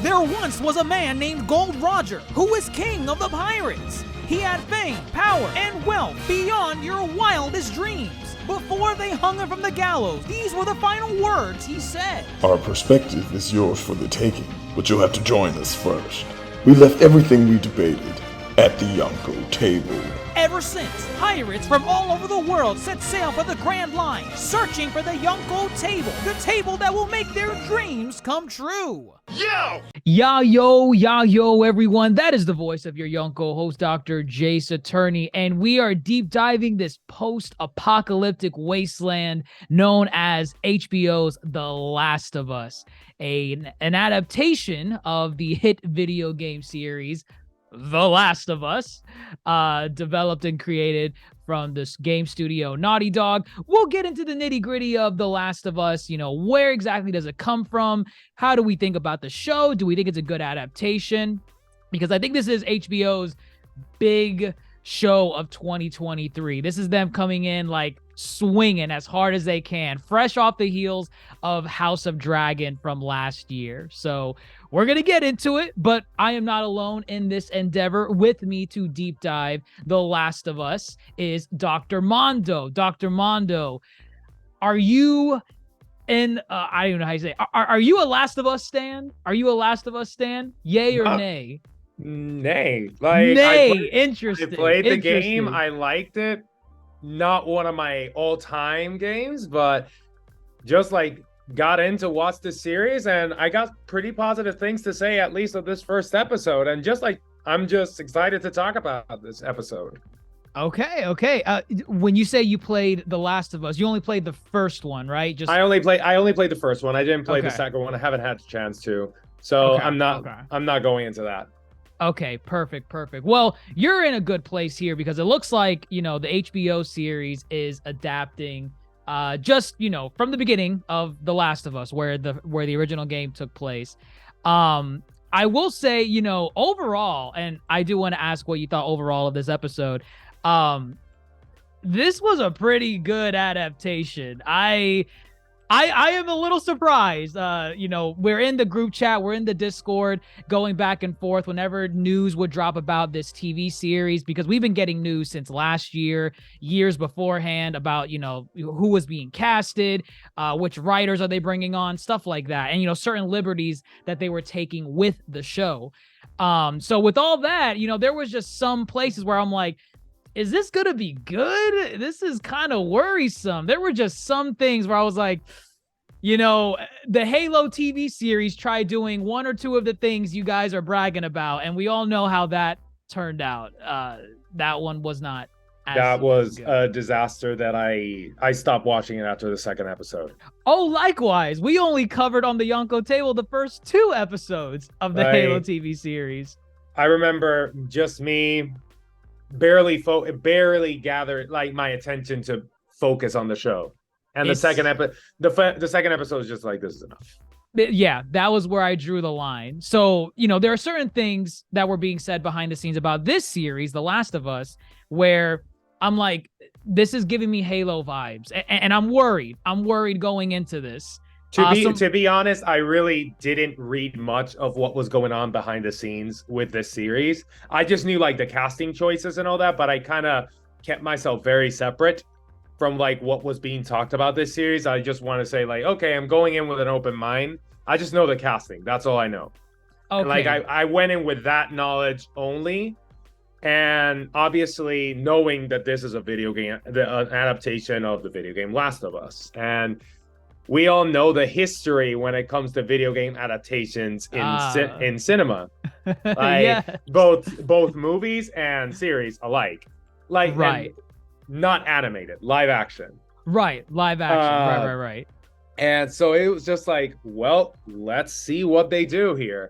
There once was a man named Gold Roger who was king of the pirates. He had fame, power, and wealth beyond your wildest dreams. Before they hung him from the gallows, these were the final words he said. Our perspective is yours for the taking, but you'll have to join us first. We left everything we debated at the Yonko table. Ever since, pirates from all over the world set sail for the Grand Line, searching for the Yonko table, the table that will make their dreams come true. Yo, everyone. That is the voice of your Yonko host, Dr. Jace Attorney, and we are deep diving this post-apocalyptic wasteland known as HBO's The Last of Us, an adaptation of the hit video game series The Last of Us, developed and created from this game studio Naughty Dog. We'll get into the nitty-gritty of The Last of Us. Where exactly does it come from? How do we think about the show? Do we think it's a good adaptation? Because I think this is HBO's big show of 2023. This is them coming in like swinging as hard as they can, fresh off the heels of House of Dragon from last year. So we're going to get into it, but I am not alone in this endeavor. With me to deep dive The Last of Us is Dr. Mondo. Dr. Mondo, are you in, I don't even know how you say it. Are you a Last of Us stan? Are you a Last of Us stan? Yay or nay? Nay. Interesting. I played the game. I liked it. Not one of my all-time games, but just got into watch the series, and I got pretty positive things to say, at least of this first episode. And I'm just excited to talk about this episode. Okay. When you say you played The Last of Us, you only played the first one, right? I only played the first one. I didn't play the second one. I haven't had the chance to, so I'm not going into that. Okay, perfect. Well, you're in a good place here because it looks like, the HBO series is adapting just, from the beginning of The Last of Us, where the original game took place. I will say, overall, and I do want to ask what you thought overall of this episode. This was a pretty good adaptation. I am a little surprised. We're in the group chat, we're in the Discord, going back and forth whenever news would drop about this TV series, because we've been getting news since last year, years beforehand, about, who was being casted, which writers are they bringing on, stuff like that, and, certain liberties that they were taking with the show. So with all that, there was just some places where I'm like, is this going to be good? This is kind of worrisome. There were just some things where I was like, the Halo TV series tried doing one or two of the things you guys are bragging about, and we all know how that turned out. That one was not as That was good. a disaster that I stopped watching it after the second episode. Oh, likewise. We only covered on the Yonko table the first 2 episodes of the Halo TV series. I remember just me barely gathered my attention to focus on the show, and the second episode is just like, this is enough. Yeah, that was where I drew the line. So, there are certain things that were being said behind the scenes about this series, The Last of Us, where I'm like, this is giving me Halo vibes, and I'm worried. I'm worried going into this. To be honest, I really didn't read much of what was going on behind the scenes with this series. I just knew the casting choices and all that, but I kind of kept myself very separate from what was being talked about this series. I just want to say okay, I'm going in with an open mind. I just know the casting. That's all I know. Okay. And I went in with that knowledge only. And obviously knowing that this is a video game, an adaptation of the video game Last of Us. And we all know the history when it comes to video game adaptations in cinema, yes. both movies and series alike, right, not animated, live action, right, right. And so it was just well, let's see what they do here.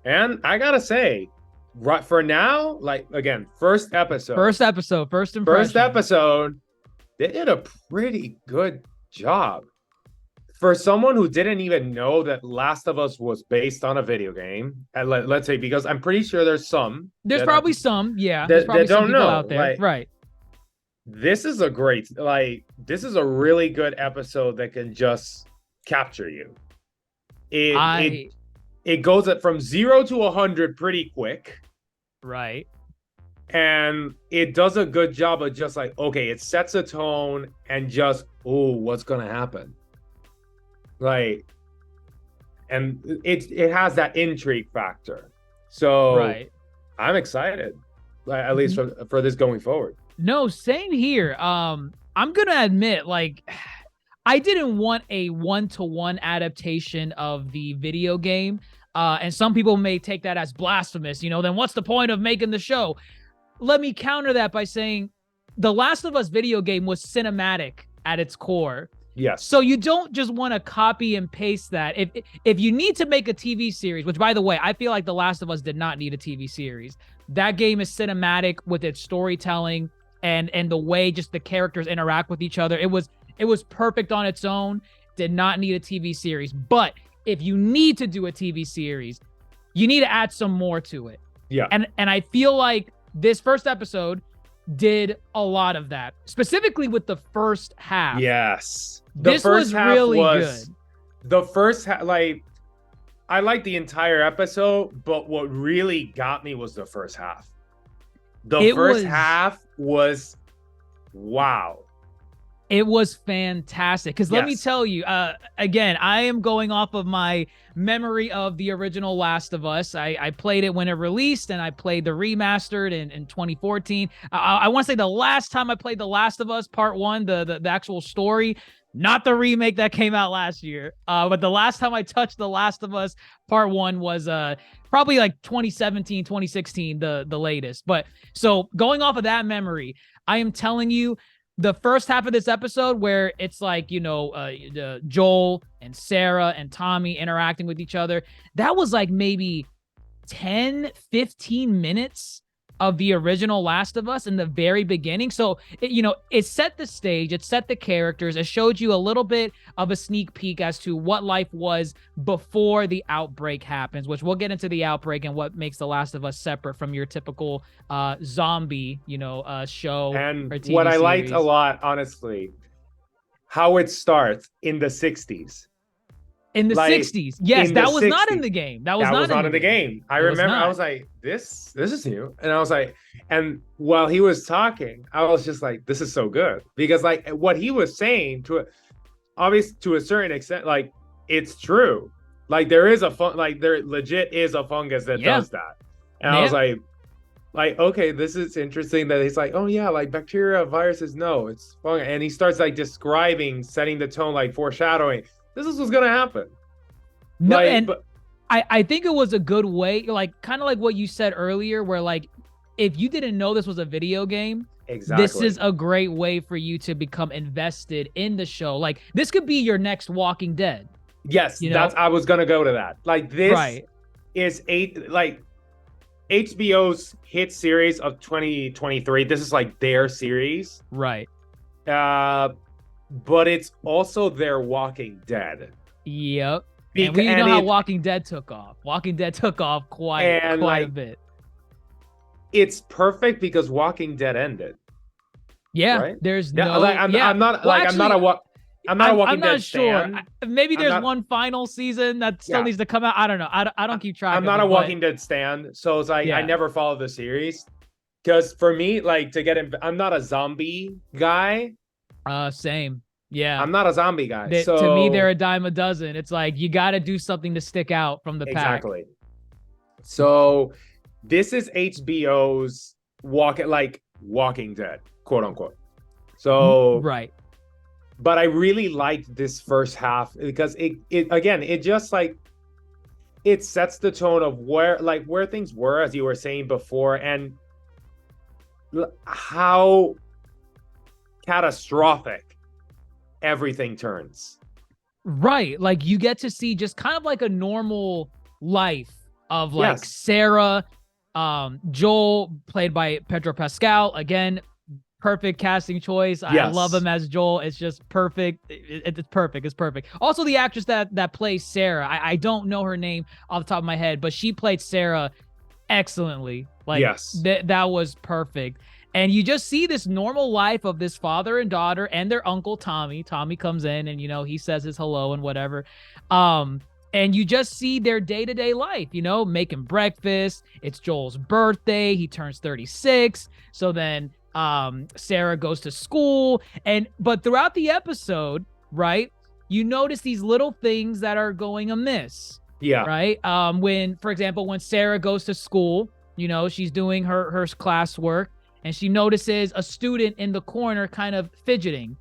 And I gotta say, right for now, again, first episode, they did a pretty good job. For someone who didn't even know that Last of Us was based on a video game, and let's say, because I'm pretty sure there's probably some, yeah, there's probably some people out there, right? This is a really good episode that can just capture you. it goes up from 0 to 100 pretty quick. Right. And it does a good job of just like, okay, it sets a tone and just, oh, what's gonna happen? Like, and it has that intrigue factor. So Right. I'm excited, like, at least for this going forward. No, same here. I'm gonna admit, like, I didn't want a one-to-one adaptation of the video game. And some people may take that as blasphemous, then what's the point of making the show? Let me counter that by saying the Last of Us video game was cinematic at its core. Yes. So you don't just want to copy and paste that. If you need to make a TV series, which by the way, I feel like The Last of Us did not need a TV series. That game is cinematic with its storytelling and the way just the characters interact with each other. It was perfect on its own. Did not need a TV series. But if you need to do a TV series, you need to add some more to it. Yeah. And I feel like this first episode did a lot of that, specifically with the first half. Yes. This was really good. The first half, like, I liked the entire episode, but what really got me was the first half. The first half was wow. It was fantastic. Because let me Yes. tell you, again, I am going off of my memory of the original Last of Us. I played it when it released, and I played the remastered in 2014. I want to say the last time I played The Last of Us Part 1, the actual story, not the remake that came out last year. But the last time I touched The Last of Us Part 1 was probably like 2017, 2016, the latest. But so going off of that memory, I am telling you, the first half of this episode where it's like, Joel and Sarah and Tommy interacting with each other, that was like maybe 10, 15 minutes of the original Last of Us in the very beginning. So, it set the stage, it set the characters, it showed you a little bit of a sneak peek as to what life was before the outbreak happens, which we'll get into the outbreak and what makes The Last of Us separate from your typical zombie, show. And or TV what I liked series. a lot, honestly, how it starts in the 60s. In the Like, 60s. Yes, in that the was not 60s. in the game. That was That not was not in the game. I It was remember I not. was like, this is new. And I was like, and while he was talking, I was just like, this is so good. Because like what he was saying to a certain extent, like, it's true. Like there legit is a fungus that does that. And I was like, okay, this is interesting that he's like, oh yeah, like bacteria, viruses, no, it's fungus. And he starts like describing, setting the tone, like foreshadowing. This is what's gonna happen. No, Like, and but- I think it was a good way, like kind of like what you said earlier, where like if you didn't know this was a video game, Exactly. this is a great way for you to become invested in the show. Like this could be your next Walking Dead. Yes, I was gonna go to that. Like this Right. is HBO's hit series of 2023. This is like their series. Right. But it's also their Walking Dead. Yep. And we know how Walking Dead took off. Walking Dead took off quite a bit. It's perfect because Walking Dead ended. Yeah. Right? There's Yeah, no. like, I'm not a Walking Dead stan. Maybe there's one final season that still needs to come out. I don't know. I don't keep track. I'm not a Walking Dead stan, so it's like I never follow the series. Because for me, like I'm not a zombie guy. Same. Yeah. I'm not a zombie guy. So to me, they're a dime a dozen. It's like you got to do something to stick out from the pack. Exactly. So this is HBO's Walking Dead, quote unquote. So right. But I really liked this first half because it just like it sets the tone of where things were, as you were saying before, and how catastrophic everything turns. Right. Like you get to see just kind of like a normal life of like Sarah, Joel, played by Pedro Pascal. Again, perfect casting choice. I love him as Joel. It's just perfect. It's perfect. It's perfect. Also, the actress that plays Sarah, I don't know her name off the top of my head, but she played Sarah excellently. Like that was perfect. And you just see this normal life of this father and daughter and their uncle Tommy. Tommy comes in and he says his hello and whatever. And you just see their day-to-day life, making breakfast. It's Joel's birthday. He turns 36. So then Sarah goes to school. But throughout the episode, right, you notice these little things that are going amiss. Yeah. Right. For example, when Sarah goes to school, she's doing her classwork, and she notices a student in the corner kind of fidgeting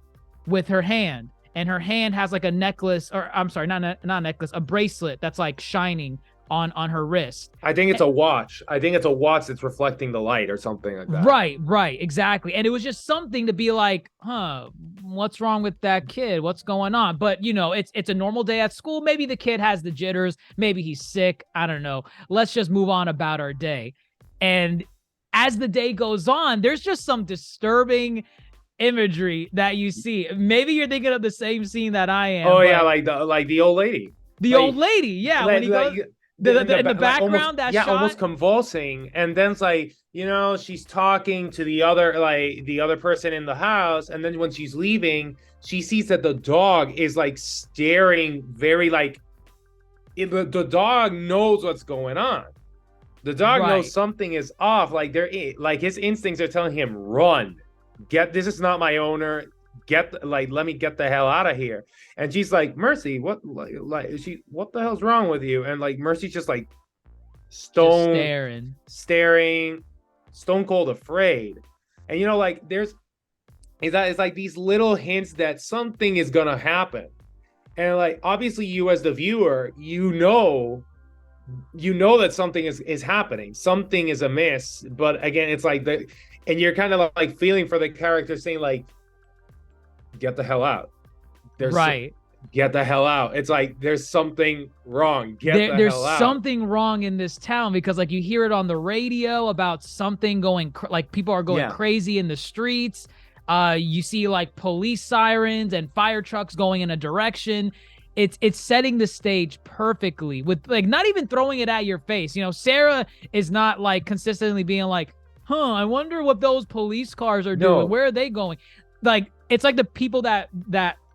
with her hand. And her hand has like a necklace, or I'm sorry, not a necklace, a bracelet that's like shining on her wrist. I think it's a watch. I think it's a watch that's reflecting the light or something like that. Right, exactly. And it was just something to be like, what's wrong with that kid? What's going on? But it's a normal day at school. Maybe the kid has the jitters. Maybe he's sick. I don't know. Let's just move on about our day. And as the day goes on, there's just some disturbing imagery that you see. Maybe you're thinking of the same scene that I am. Oh yeah, like the old lady. Old lady, yeah. When he goes in the background, that shot, almost convulsing, and then it's like, she's talking to the other person in the house, and then when she's leaving, she sees that the dog is like staring very like the dog knows what's going on. The dog knows something is off. Like his instincts are telling him, run. This is not my owner. Let me get the hell out of here. And she's like, Mercy, what what the hell's wrong with you? And like Mercy's just like staring, stone cold afraid. And it's like these little hints that something is gonna happen. And like obviously you as the viewer, you know that something is happening. Something is amiss. But again, it's like and you're kind of like feeling for the character saying like, get the hell out. Get the hell out. It's like there's something wrong. There's something wrong in this town, because like you hear it on the radio about something going like people are going crazy in the streets. You see like police sirens and fire trucks going in a direction. It's setting the stage perfectly with like not even throwing it at your face. Sarah is not like consistently being like, I wonder what those police cars are doing. No. Where are they going? Like, it's like the people that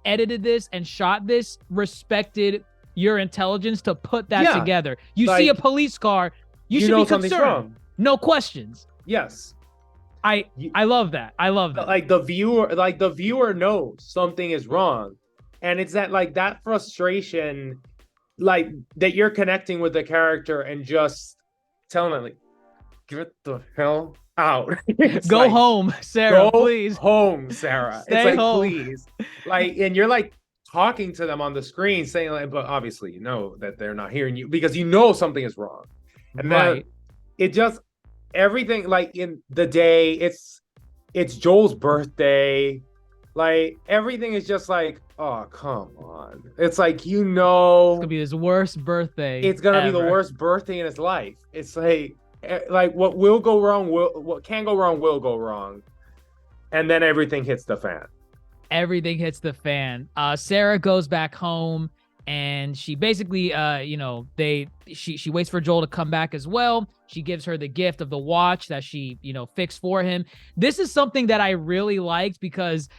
edited this and shot this respected your intelligence to put that together. You see a police car, you should be concerned. Wrong. No questions. Yes. I love that. I love that. Like the viewer knows something is wrong. And it's that frustration, like that you're connecting with the character and just telling them like, get the hell out. Go home, Sarah, please. Home, Sarah. Stay it's like, home. Please. Like, and you're like talking to them on the screen saying like, but obviously you know that they're not hearing you because you know something is wrong. And then it just everything like in the day, it's Joel's birthday. Like everything is just like, oh, come on. It's like, it's gonna be his worst birthday. It's gonna be the worst birthday in his life. It's like what will go wrong, what can go wrong will go wrong. And then everything hits the fan. Everything hits the fan. Sarah goes back home and she basically, she waits for Joel to come back as well. She gives her the gift of the watch that she, fixed for him. This is something that I really liked because,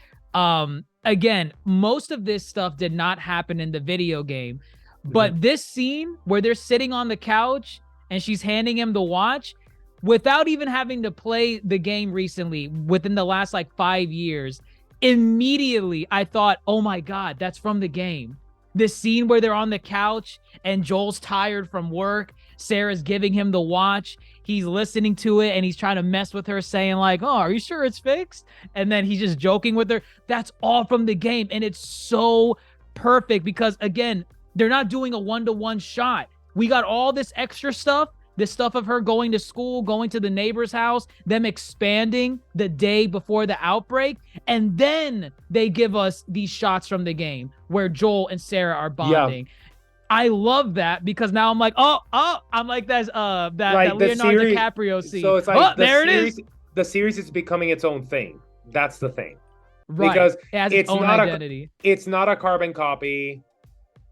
again, most of this stuff did not happen in the video game. But this scene where they're sitting on the couch and she's handing him the watch, without even having to play the game recently, within the last 5 years, immediately I thought, oh my God, that's from the game. This scene where they're on the couch and Joel's tired from work, Sarah's giving him the watch, he's listening to it and he's trying to mess with her saying like, oh, are you sure it's fixed? And then he's just joking with her. That's all from the game. And it's so perfect because, again, they're not doing a one-to-one shot. We got all this extra stuff, this stuff of her going to school, going to the neighbor's house, them expanding the day before the outbreak. And then they give us these shots from the game where Joel and Sarah are bonding. Yeah. I love that because now I'm like, I'm like that Leonardo DiCaprio scene. So it's like it is. The series is becoming its own thing. That's the thing. Right. Because it has its own identity. It's not a carbon copy.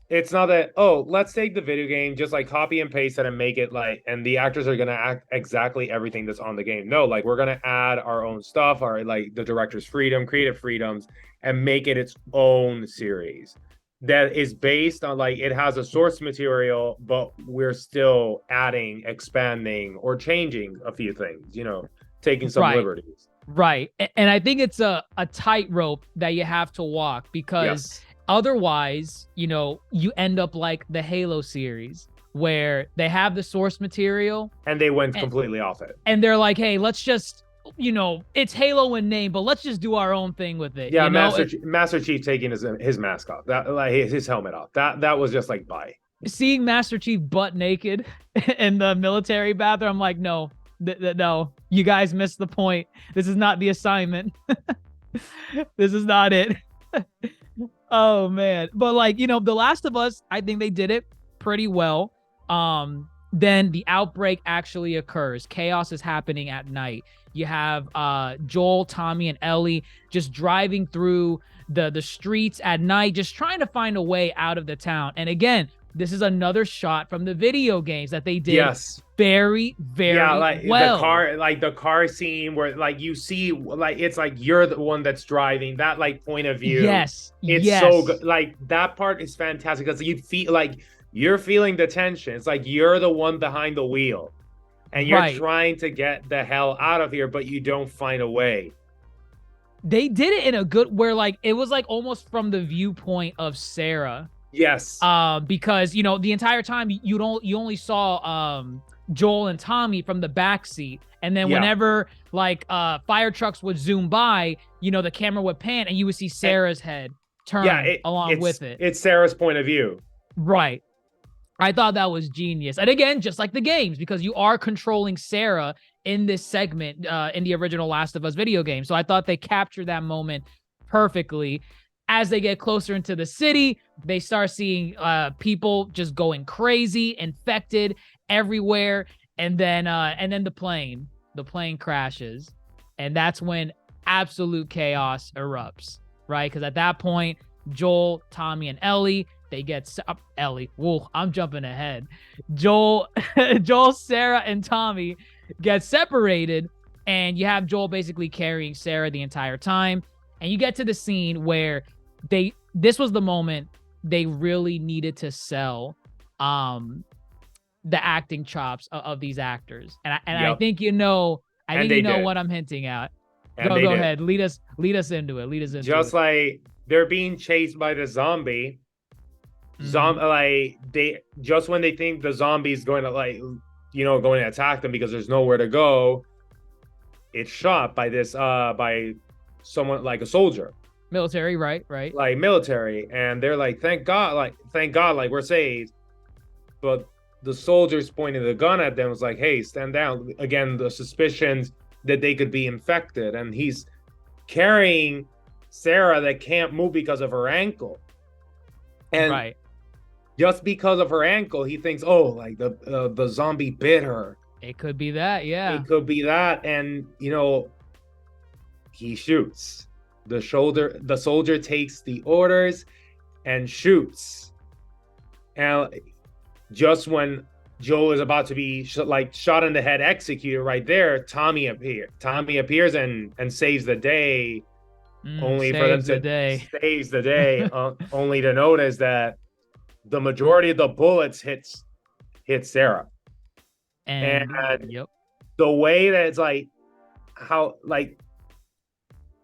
It's not that, let's take the video game, just copy and paste it and make it and the actors are going to act exactly everything that's on the game. No, we're going to add our own stuff, the director's freedom, creative freedoms, and make it its own series. that is based on like it has a source material, but we're still adding, expanding, or changing a few things, taking some liberties. Right. And I think it's a tightrope that you have to walk, because otherwise, you end up like the Halo series, where they have the source material and they went completely off it. And they're like, hey, let's just, it's Halo in name, but let's just do our own thing with it. Yeah, Master Chief taking his mask off, that like his helmet off. That was just like bye. Seeing Master Chief butt naked in the military bathroom, I'm like, no, no, you guys missed the point. This is not the assignment. This is not it. Oh man. But like, The Last of Us, I think they did it pretty well. Then the outbreak actually occurs. Chaos is happening at night. You have Joel, Tommy, and Ellie just driving through the streets at night, just trying to find a way out of the town. And again, this is another shot from the video games that they did very, very well. The car scene where like you see like it's like you're the one that's driving, that like point of view. It's so good. Like that part is fantastic because you feel like you're feeling the tension. It's like you're the one behind the wheel and you're trying to get the hell out of here, but you don't find a way. They did it in a good, where like, it was like almost from the viewpoint of Sarah. Yes. Because, the entire time you only saw Joel and Tommy from the back seat. And then whenever like fire trucks would zoom by, the camera would pan and you would see Sarah's head turn along with it. It's Sarah's point of view. Right. I thought that was genius. And again, just like the games, because you are controlling Sarah in this segment in the original Last of Us video game. So I thought they captured that moment perfectly. As they get closer into the city, they start seeing people just going crazy, infected everywhere. And then the plane crashes. And that's when absolute chaos erupts, right? Because at that point, Joel, Tommy, and Ellie, they get Ellie. Whoa, I'm jumping ahead. Joel, Sarah, and Tommy get separated, and you have Joel basically carrying Sarah the entire time. And you get to the scene where this was the moment they really needed to sell the acting chops of these actors. And I think what I'm hinting at. Go ahead. Lead us into it. Just like they're being chased by the zombie. Like just when they think the zombie's going to going to attack them because there's nowhere to go, it's shot by this by someone like a soldier, military, right, like military, and they're like, thank God, like we're saved. But the soldier's pointing the gun at them, was like, hey, stand down. Again, the suspicions that they could be infected, and he's carrying Sarah that can't move because of her ankle, and just because of her ankle, he thinks, oh, like the zombie bit her. It could be that, yeah. It could be that, and he shoots. The soldier takes the orders and shoots. And just when Joel is about to be shot in the head, executed right there, Tommy appears and saves the day. Only for them to saves the day. Only to notice that the majority of the bullets hit Sarah. And the way that it's like how like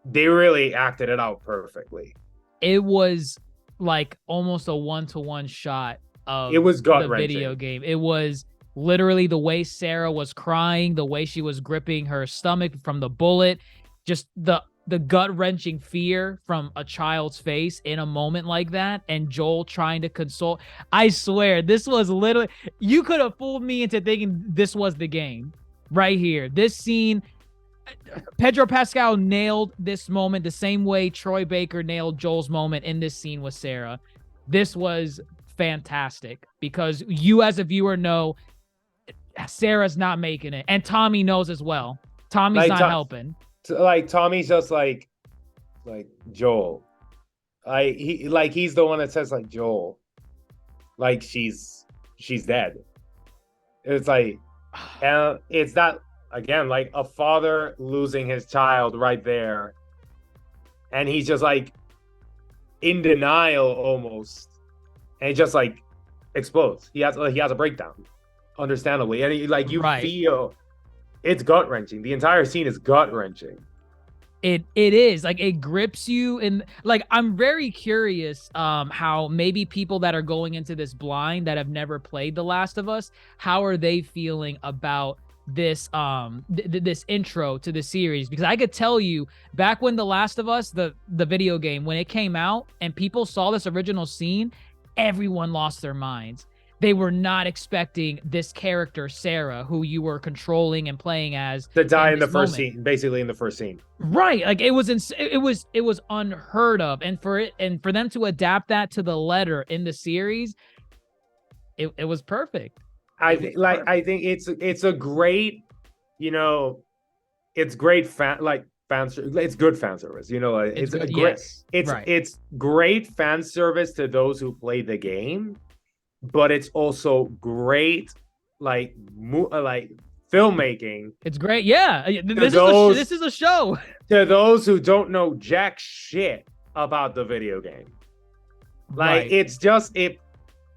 they really acted it out perfectly. It was like almost a 1-to-1 shot of the video game. It was literally the way Sarah was crying, the way she was gripping her stomach from the bullet, just the gut-wrenching fear from a child's face in a moment like that, and Joel trying to console. I swear, this was literally, you could have fooled me into thinking this was the game right here. This scene, Pedro Pascal nailed this moment the same way Troy Baker nailed Joel's moment in this scene with Sarah. This was fantastic because you as a viewer know Sarah's not making it, and Tommy knows as well. Tommy's not helping. Like Tommy's just like Joel. He's the one that says like Joel. Like she's dead. It's like, and it's that again, like a father losing his child right there. And he's just like in denial almost. and it just like explodes. He has a breakdown, understandably, and you Right. feel it's gut wrenching. The entire scene is gut wrenching. It is like it grips you, and like I'm very curious how maybe people that are going into this blind that have never played The Last of Us, how are they feeling about this this intro to the series? Because I could tell you back when The Last of Us, the video game, when it came out and people saw this original scene, everyone lost their minds. They were not expecting this character, Sarah, who you were controlling and playing as, To die in the this first moment. scene, basically in the first scene. Right. Like it was it was unheard of. And for them to adapt that to the letter in the series, it was perfect. I think it's a great, it's great it's good fan service. It's a good, great yes. it's Right. it's great fan service to those who play the game, but it's also great like filmmaking It's great. Yeah. those- This is a show. to those who don't know jack shit about the video game. Like Right. it's just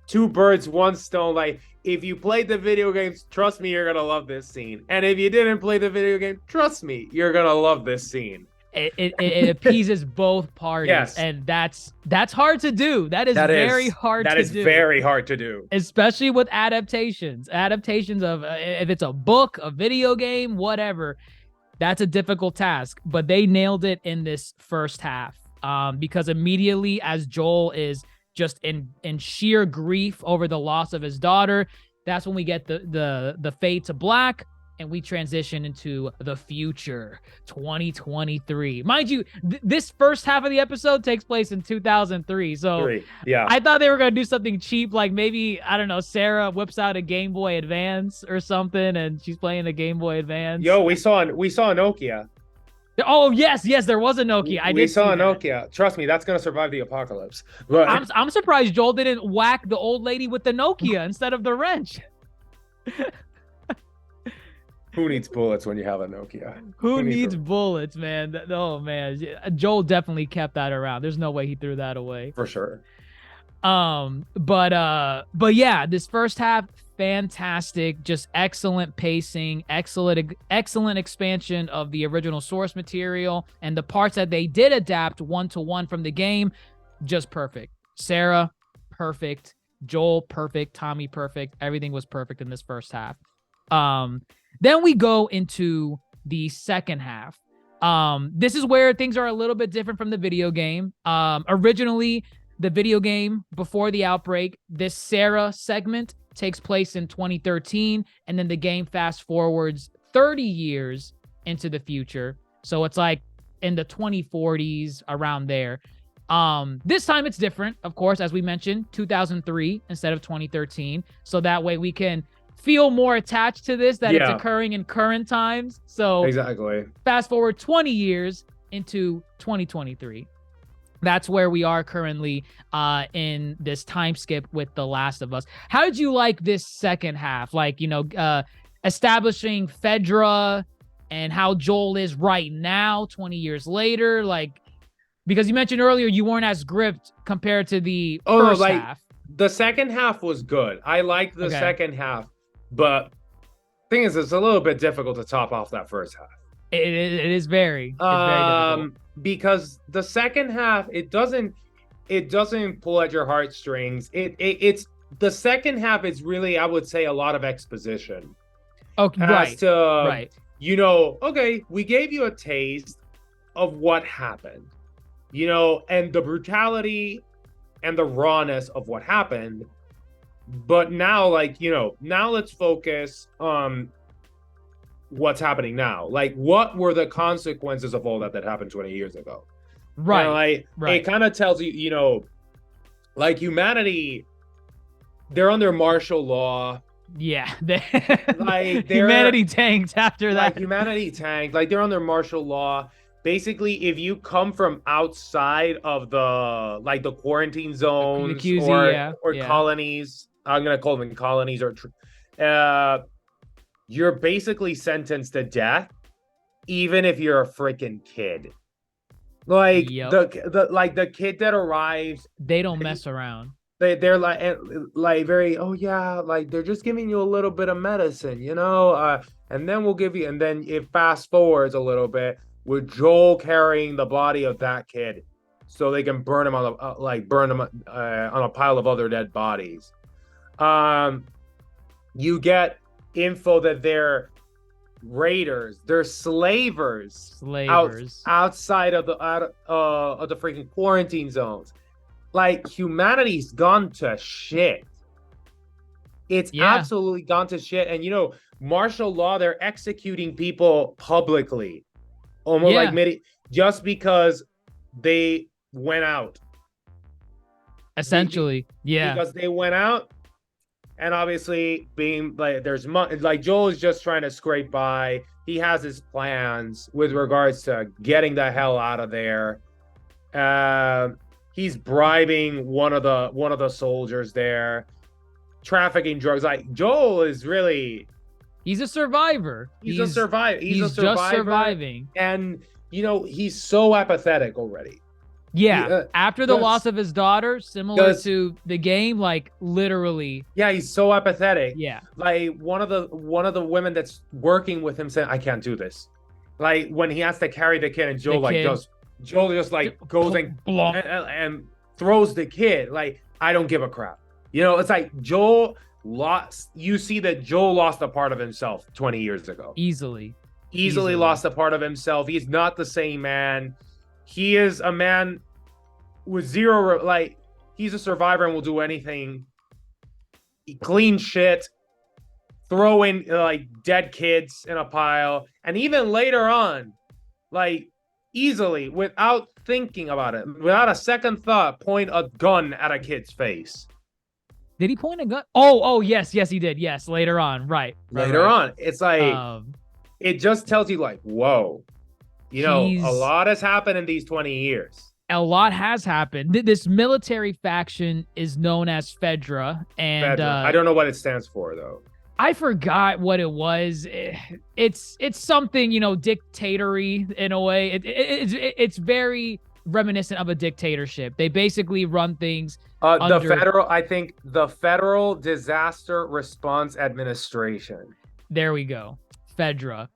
two birds, one stone. Like if you played the video games, trust me, you're gonna love this scene. And if you didn't play the video game, trust me, you're gonna love this scene. It appeases both parties. Yes. And that's hard to do. That is very hard to do. That is very hard to do. Especially with adaptations of if it's a book, a video game, whatever. That's a difficult task, but they nailed it in this first half. Because immediately as Joel is just in sheer grief over the loss of his daughter, that's when we get the fade to black and we transition into the future, 2023. Mind you, this first half of the episode takes place in 2003. So yeah, I thought they were going to do something cheap, like maybe, I don't know, Sarah whips out a Game Boy Advance or something and she's playing the Game Boy Advance. Yo, we saw a Nokia. Oh, yes, there was a Nokia. We saw a Nokia. Trust me, that's gonna survive the apocalypse. But I'm surprised Joel didn't whack the old lady with the Nokia instead of the wrench. who needs bullets when you have a Nokia? Who needs bullets, man? Oh man, Joel definitely kept that around. There's no way he threw that away. For sure. But yeah, this first half, fantastic, just excellent pacing, excellent expansion of the original source material, and the parts that they did adapt one-to-one from the game, just perfect. Sarah, perfect. Joel, perfect. Tommy, perfect. Everything was perfect in this first half. Then we go into the second half. This is where things are a little bit different from the video game. Originally, the video game, before the outbreak, this Sarah segment takes place in 2013, and then the game fast forwards 30 years into the future. So it's like in the 2040s, around there. This time it's different, of course, as we mentioned, 2003 instead of 2013. So that way we can feel more attached to this, that it's occurring in current times. So exactly. Fast forward 20 years into 2023. That's where we are currently in this time skip with The Last of Us. How did you like this second half? Like, establishing Fedra and how Joel is right now, 20 years later. Like, because you mentioned earlier you weren't as gripped compared to the first half. The second half was good. I liked the second half, but thing is, it's a little bit difficult to top off that first half. It is very difficult. Because the second half, it doesn't pull at your heartstrings. It's the second half is really, I would say, a lot of exposition. Okay, right. Okay, we gave you a taste of what happened, and the brutality and the rawness of what happened. But now, now let's focus on what's happening now. Like, what were the consequences of all that happened 20 years ago? Right. It kind of tells you, like humanity, they're under martial law. Yeah. Humanity tanked after that. Humanity tanked. Like, they're under martial law. Basically, if you come from outside of the quarantine zones or colonies, I'm gonna call them colonies, or you're basically sentenced to death, even if you're a freaking kid. Like the kid that arrives, they don't mess around. they're like very, oh yeah, like they're just giving you a little bit of medicine, and then we'll give you, and then it fast forwards a little bit with Joel carrying the body of that kid, so they can burn him on on a pile of other dead bodies. You get info that they're raiders, they're slavers outside of the freaking quarantine zones. Like, humanity's gone to shit. It's absolutely gone to shit. And martial law, they're executing people publicly, almost just because they went out. Essentially, because they went out. And obviously, being like, Joel is just trying to scrape by. He has his plans with regards to getting the hell out of there. He's bribing one of the soldiers there, trafficking drugs. Like, Joel is really, he's a survivor. He's a survivor. He's a survivor, just surviving. And he's so apathetic already. Yeah, after the loss of his daughter, similar to the game, like literally. Yeah, he's so apathetic. Yeah, like one of the women that's working with him said, "I can't do this." Like, when he has to carry the kid, and Joel just like goes and throws the kid. Like, I don't give a crap. It's like Joel lost. You see that Joel lost a part of himself 20 years ago. Easily Lost a part of himself. He's not the same man. He is a man with zero, like, he's a survivor and will do anything. Clean shit, throw in like dead kids in a pile, and even later on, like, easily, without thinking about it, without a second thought, point a gun at a kid's face. Did he point a gun? Oh, yes, he did. Yes, later on, right. Later on, it's like, it just tells you, like, whoa. A lot has happened in these 20 years. A lot has happened. This military faction is known as Fedra, and I don't know what it stands for, though. I forgot what it was. It's something, dictatory in a way. It's very reminiscent of a dictatorship. They basically run things. The Federal Disaster Response Administration. There we go. Fedra.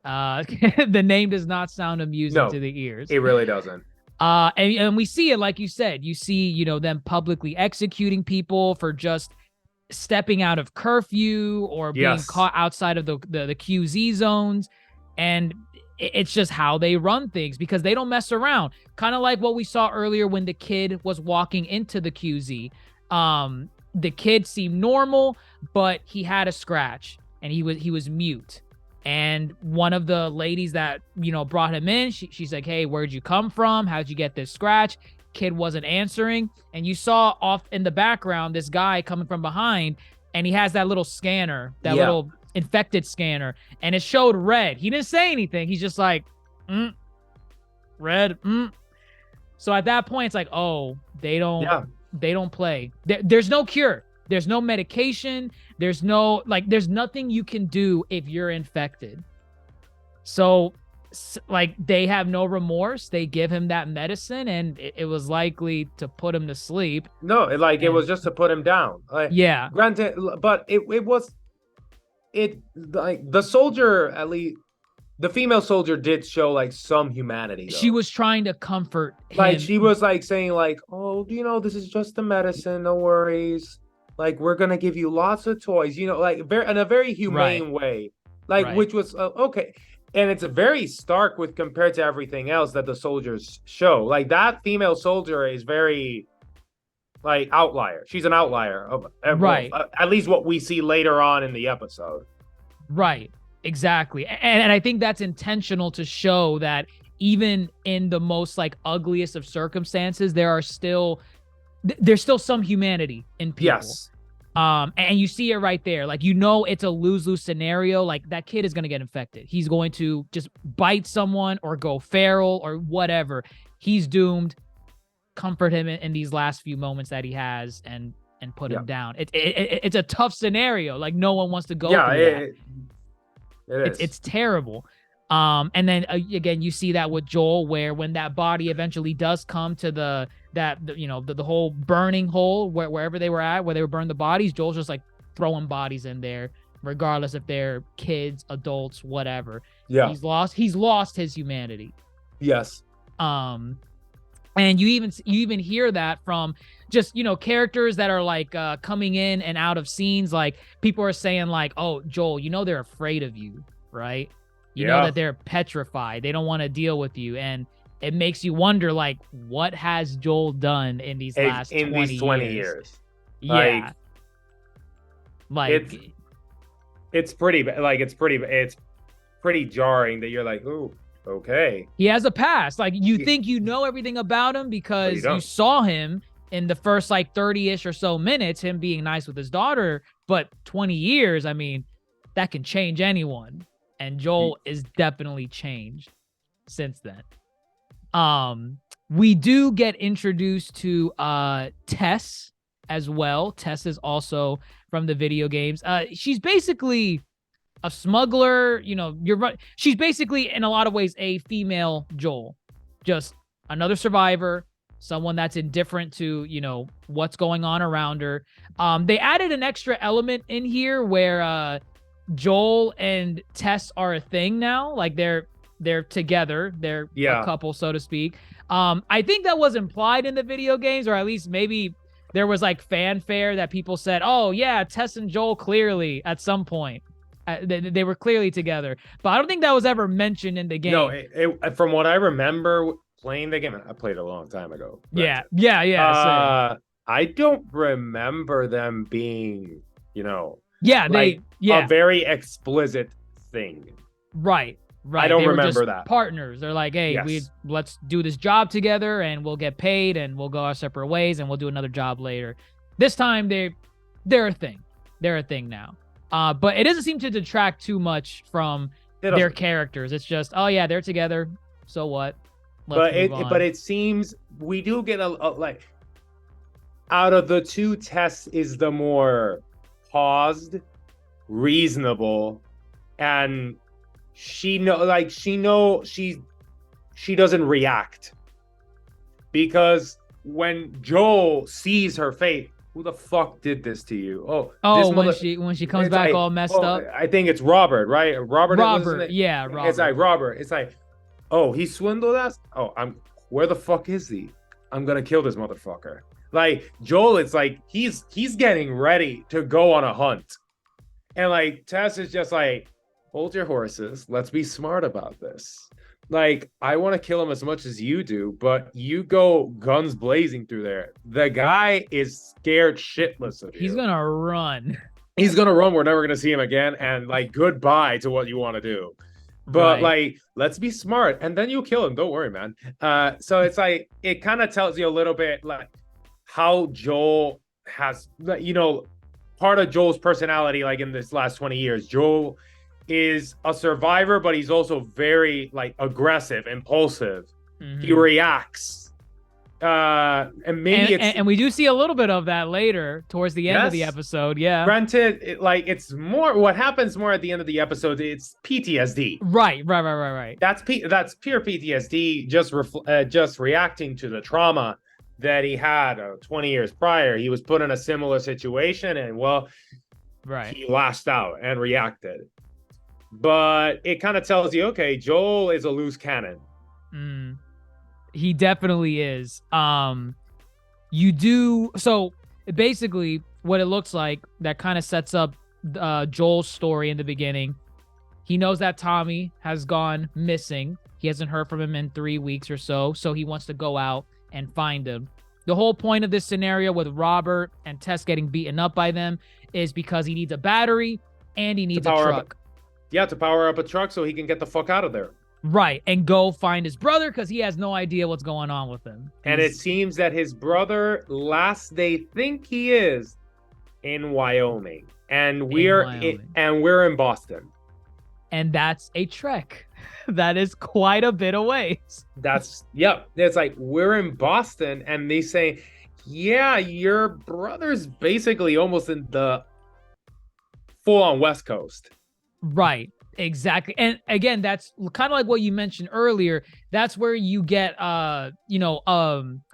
The name does not sound amusing to the ears. It really doesn't. And we see it, like you said. You see, them publicly executing people for just stepping out of curfew or being caught outside of the QZ zones. And it's just how they run things, because they don't mess around. Kind of like what we saw earlier when the kid was walking into the QZ. The kid seemed normal, but he had a scratch and he was mute. And one of the ladies that, brought him in, she's like, "Hey, where'd you come from? How'd you get this scratch?" Kid wasn't answering. And you saw off in the background this guy coming from behind, and he has that little scanner, little infected scanner, and it showed red. He didn't say anything. He's just like, red. So at that point, it's like, oh, they don't play. There's no cure. There's no medication. There's nothing you can do if you're infected. So, like, they have no remorse. They give him that medicine, and it was likely to put him to sleep. No, it was just to put him down. Yeah. Granted, but the soldier, at least the female soldier, did show like some humanity, though. She was trying to comfort him. Like, she was like saying like, "Oh, this is just the medicine. No worries. Like, we're gonna give you lots of toys, like in a very humane way, like which was okay." And it's very stark compared to everything else that the soldiers show. Like, that female soldier is very, like, outlier. She's an outlier of at least what we see later on in the episode. Right, exactly, and I think that's intentional to show that even in the most like ugliest of circumstances, there's still some humanity in people. Yes. And you see it right there. Like, it's a lose-lose scenario. Like, that kid is going to get infected. He's going to just bite someone or go feral or whatever. He's doomed. Comfort him in these last few moments that he has and put him down. It's a tough scenario. Like, no one wants to go through that. It is. It's terrible. And then again, you see that with Joel, where when that body eventually does come to the the whole burning hole wherever they were at, where they were burning the bodies. Joel's just like throwing bodies in there, regardless if they're kids, adults, whatever. Yeah. He's lost his humanity. Yes. And you even hear that from just, characters that are like coming in and out of scenes. Like people are saying like, oh, Joel, they're afraid of you, right? You know that they're petrified. They don't want to deal with you. And it makes you wonder, like, what has Joel done in these last 20 years? Yeah. Like it's pretty jarring that you're like, ooh, okay. He has a past. Like you think you know everything about him because you saw him in the first like 30-ish or so minutes, him being nice with his daughter, but 20 years, I mean, that can change anyone. And Joel is definitely changed since then. We do get introduced to Tess as well. Tess is also from the video games. She's basically a smuggler, you're right. She's basically in a lot of ways a female Joel, just another survivor, someone that's indifferent to, what's going on around her. They added an extra element in here where Joel and Tess are a thing now. Like they're together. They're a couple, so to speak. I think that was implied in the video games, or at least maybe there was like fanfare that people said, oh yeah, Tess and Joel clearly at some point. They were clearly together, but I don't think that was ever mentioned in the game. No, from what I remember playing the game, I played a long time ago. Yeah. I don't remember them being, a very explicit thing. Right. I don't remember that. Partners. They're like, hey, let's do this job together, and we'll get paid, and we'll go our separate ways, and we'll do another job later. This time, they're a thing. They're a thing now. But it doesn't seem to detract too much from their characters. It's just, oh yeah, they're together. So what? But it seems we do get a like out of the two, Tess is the more paused, reasonable, and she doesn't react, because when Joel sees her fate, who the fuck did this to you? When she comes back all messed up. I think it's Robert, right? Robert. Yeah, Robert. It's like Robert. It's like, oh, he swindled us. Oh, where the fuck is he? I'm gonna kill this motherfucker. Like Joel, it's like he's getting ready to go on a hunt, and like Tess is just like, hold your horses. Let's be smart about this. Like, I want to kill him as much as you do, but you go guns blazing through there. The guy is scared shitless of you. He's going to run. He's going to run. We're never going to see him again. And like, goodbye to what you want to do. But like, let's be smart. And then you kill him. Don't worry, man. So it's like, it kind of tells you a little bit like how Joel has, part of Joel's personality, like in this last 20 years, Joel is a survivor, but he's also very like aggressive, impulsive. Mm-hmm. He reacts, and we do see a little bit of that later towards the end of the episode. Yeah, granted, it's more what happens more at the end of the episode. It's PTSD. Right. That's pure PTSD, just reacting to the trauma that he had 20 years prior. He was put in a similar situation, and he lashed out and reacted. But it kind of tells you, okay, Joel is a loose cannon. He definitely is. So basically what it looks like, that kind of sets up Joel's story in the beginning. He knows that Tommy has gone missing. He hasn't heard from him in 3 weeks or so. So he wants to go out and find him. The whole point of this scenario with Robert and Tess getting beaten up by them is because he needs a battery and he needs a truck. To power up a truck so he can get the fuck out of there. Right, and go find his brother because he has no idea what's going on with him. And it seems that his brother, they think he is in Wyoming, and we're in Boston. And that's a trek. That is quite a bit away. It's like, we're in Boston, and they say, yeah, your brother's basically almost in the full-on West Coast. Right, exactly. And again, that's kind of like what you mentioned earlier. That's where you get a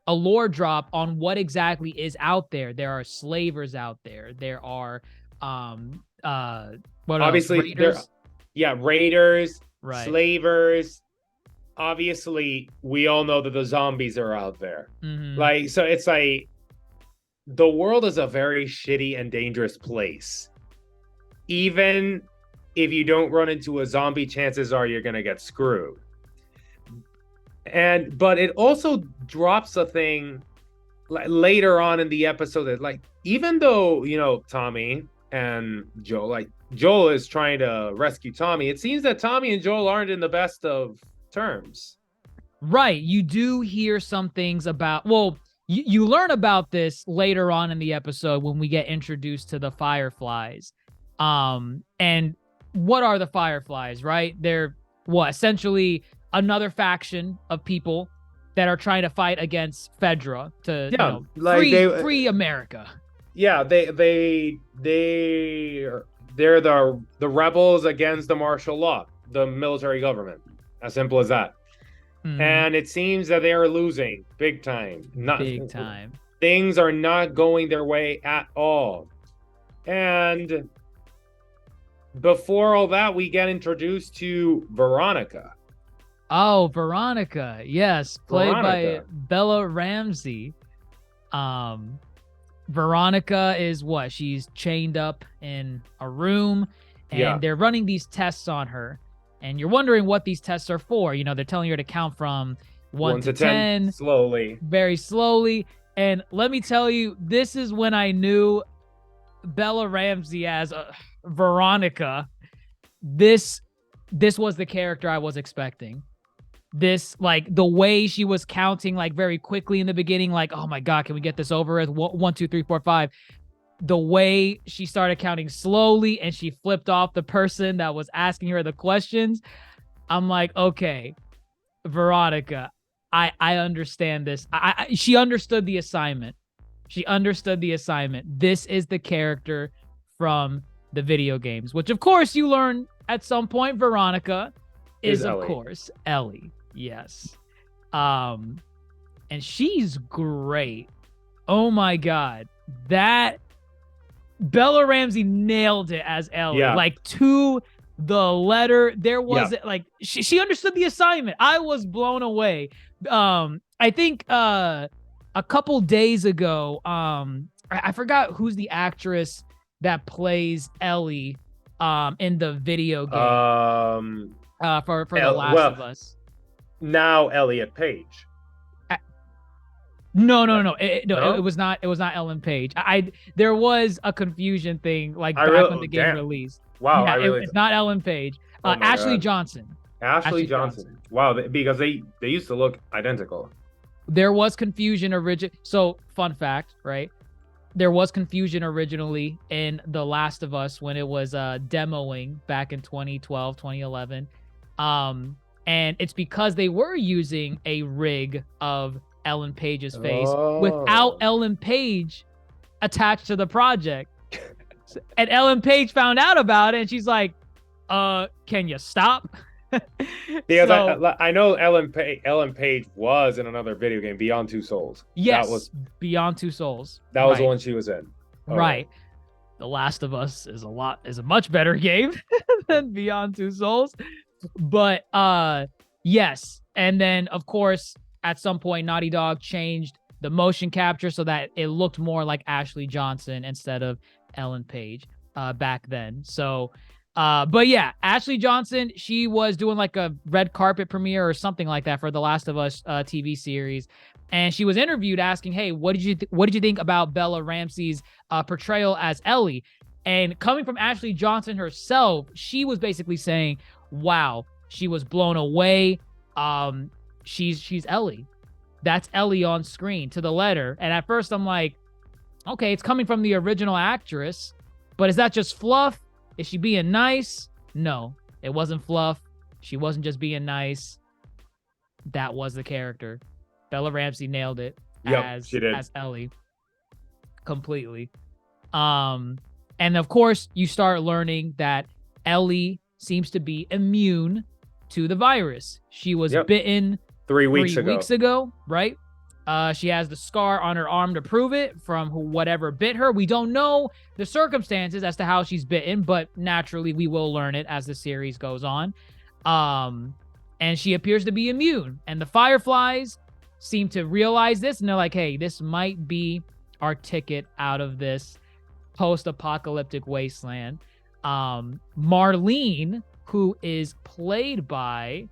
a lore drop on what exactly is out there. There are slavers out there. There are what Obviously, else? Raiders? Raiders, Right. slavers. Obviously, we all know that the zombies are out there. Mhm. Like, so it's like the world is a very shitty and dangerous place. Even if you don't run into a zombie, chances are you're gonna get screwed. But it also drops a thing later on in the episode that, like, even though, you know, Tommy and Joel, like, Joel is trying to rescue Tommy, it seems that Tommy and Joel aren't in the best of terms. Right. You do hear some things about, well, you learn about this later on in the episode when we get introduced to the Fireflies. And what are the Fireflies, right? They're what, essentially another faction of people that are trying to fight against Fedra to, you know, like free America. Yeah, they're the rebels against the martial law, the military government. As simple as that. And it seems that they are losing big time. Big time. Things are not going their way at all. And before all that, we get introduced to Veronica. Oh, Veronica. Yes, played by Bella Ramsey. Veronica is what? She's chained up in a room, and they're running these tests on her. And you're wondering what these tests are for. You know, they're telling her to count from 1 to 10 slowly, very slowly. And let me tell you, this is when I knew Bella Ramsey as Veronica. This was the character I was expecting. This, like, the way she was counting, like, very quickly in the beginning, like, oh my God, can we get this over with? 1, 2, 3, 4, 5. The way she started counting slowly and she flipped off the person that was asking her the questions, I'm like, okay, Veronica, I understand this. She understood the assignment. She understood the assignment. This is the character from the video games, which of course you learn at some point. Veronica is of course Ellie. Yes. And she's great. Oh my God. That Bella Ramsey nailed it as Ellie, like, to the letter. There wasn't like she understood the assignment. I was blown away. I think a couple days ago, I forgot who's the actress that plays Ellie in the video game for The Last of Us. Now Elliot Page. No. It was not Ellen Page. There was a confusion thing, like, back when the game released. Wow, yeah, it's not Ellen Page. Ashley Johnson. Ashley Johnson. Wow, because they used to look identical. There was confusion So, fun fact, right? There was confusion originally in The Last of Us when it was demoing back in 2012, 2011. And it's because they were using a rig of Ellen Page's face without Ellen Page attached to the project. And Ellen Page found out about it, and she's like, can you stop? Because I know Ellen Page was in another video game, Beyond Two Souls. Yes, that was Beyond Two Souls. That was the one she was in. Right. The Last of Us is a much better game than Beyond Two Souls. But yes. And then, of course, at some point, Naughty Dog changed the motion capture so that it looked more like Ashley Johnson instead of Ellen Page back then. So, but yeah, Ashley Johnson, she was doing like a red carpet premiere or something like that for the Last of Us TV series. And she was interviewed asking, hey, what did you think about Bella Ramsey's portrayal as Ellie? And coming from Ashley Johnson herself, she was basically saying, wow, she was blown away. She's Ellie. That's Ellie on screen to the letter. And at first I'm like, okay, it's coming from the original actress, but is that just fluff? Is she being nice? No, it wasn't fluff. She wasn't just being nice. That was the character. Bella Ramsey nailed it as Ellie completely. And of course, you start learning that Ellie seems to be immune to the virus. She was bitten 3 weeks ago. Right? She has the scar on her arm to prove it from whatever bit her. We don't know the circumstances as to how she's bitten, but naturally we will learn it as the series goes on. And she appears to be immune. And the Fireflies seem to realize this, and they're like, hey, this might be our ticket out of this post-apocalyptic wasteland. Marlene, who is played by,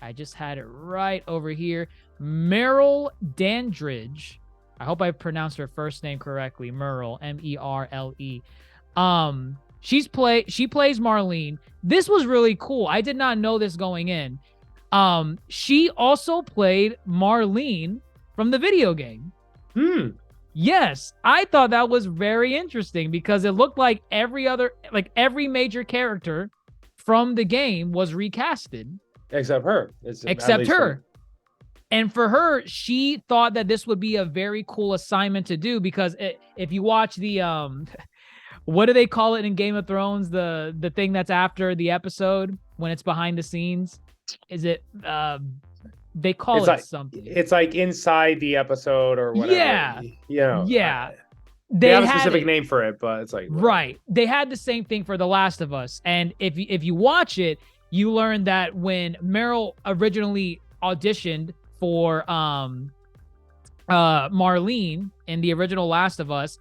I just had it right over here, Merle Dandridge. I hope I pronounced her first name correctly. Merle, Merle. She plays Marlene. This was really cool. I did not know this going in. She also played Marlene from the video game. Yes, I thought that was very interesting because it looked like every major character from the game was recasted. Except her. Except her. And for her, she thought that this would be a very cool assignment to do because if you watch the what do they call it in Game of Thrones? The thing that's after the episode when it's behind the scenes? Is it they call it something. It's like inside the episode or whatever. Yeah. Yeah. They have a specific name for it, but it's like right. They had the same thing for The Last of Us. And if you watch it, you learn that when Meryl originally auditioned for Marlene in the original Last of Us,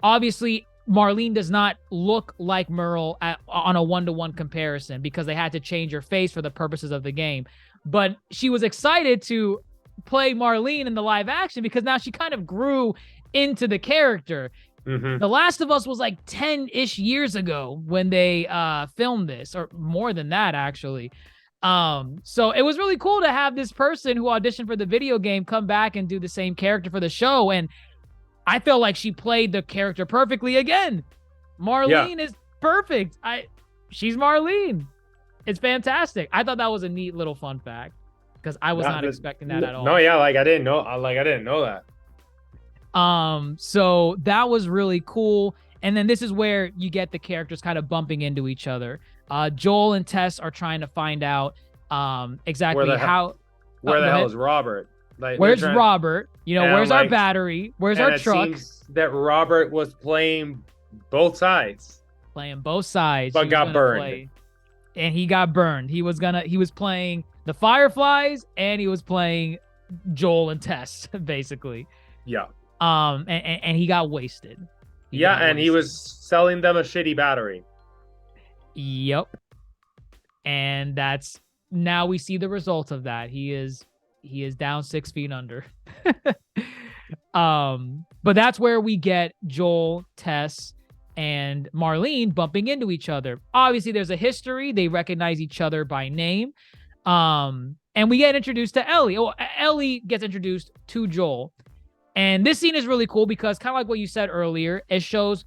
obviously Marlene does not look like Meryl on a one-to-one comparison because they had to change her face for the purposes of the game. But she was excited to play Marlene in the live action because now she kind of grew into the character. The Last of Us was like 10-ish years ago when they filmed this, or more than that, actually. So it was really cool to have this person who auditioned for the video game come back and do the same character for the show. And I felt like she played the character perfectly again. Marlene is perfect. She's Marlene. It's fantastic. I thought that was a neat little fun fact because I was not expecting that at all. No, yeah, I didn't know that. So that was really cool. And then this is where you get the characters kind of bumping into each other. Joel and Tess are trying to find out exactly where the hell is Robert? Like, where's Robert? Where's our battery? Where's our truck? Seems that Robert was playing both sides. But got burned. And he got burned. He was playing the Fireflies and he was playing Joel and Tess, basically. Yeah. And he got wasted. He was selling them a shitty battery. Yep. And now we see the result of that. He is down 6 feet under. But that's where we get Joel, Tess, and Marlene bumping into each other. Obviously, there's a history. They recognize each other by name. And we get introduced to Ellie. Ellie gets introduced to Joel. And this scene is really cool because kind of like what you said earlier, it shows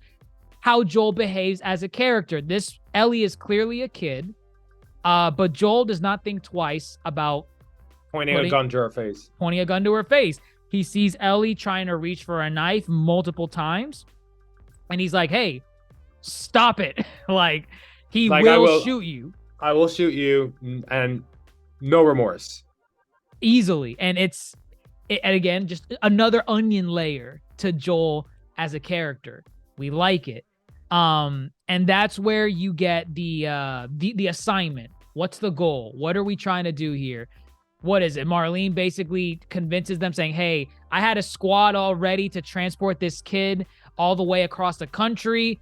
how Joel behaves as a character. Ellie is clearly a kid, but Joel does not think twice about pointing a gun to her face. He sees Ellie trying to reach for a knife multiple times, and he's like, hey, stop it. He will shoot you. I will shoot you, and no remorse. Easily. And and again, just another onion layer to Joel as a character. We like it. And that's where you get the assignment. What's the goal? What are we trying to do here? What is it? Marlene basically convinces them saying, hey, I had a squad all ready to transport this kid all the way across the country.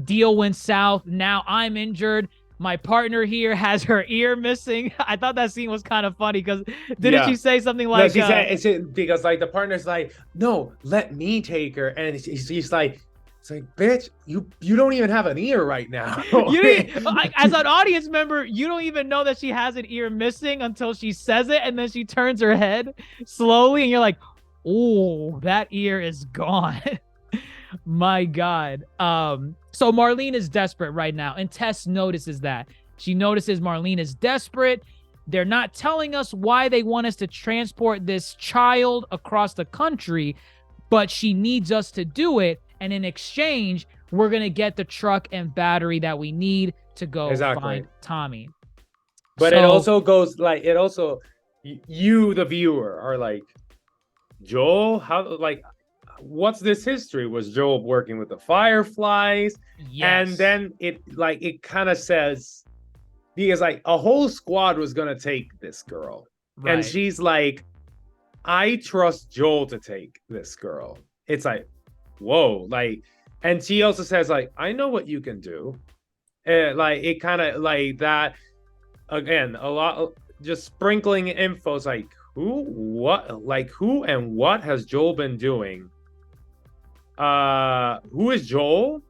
Deal went south. Now I'm injured. My partner here has her ear missing. I thought that scene was kind of funny because didn't she say something like... No, she said, it's because the partner's like, no, let me take her. And she's like, it's like, bitch, you don't even have an ear right now. As an audience member, you don't even know that she has an ear missing until she says it, and then she turns her head slowly, and you're like, oh, that ear is gone. My God. So Marlene is desperate right now, and Tess notices that. She notices Marlene is desperate. They're not telling us why they want us to transport this child across the country, but she needs us to do it. And in exchange, we're going to get the truck and battery that we need to go find Tommy. But it also goes you, the viewer, are like, Joel, how like what's this history? Was Joel working with the Fireflies? And Yes. then it kind of says, because like a whole squad was gonna take this girl. And Right. she's like, I trust Joel to take this girl. It's like, whoa, like, and she also says, like, I know what you can do. Like it kind of like that again, a lot of just sprinkling info. It's like who and what has Joel been doing? Who is Joel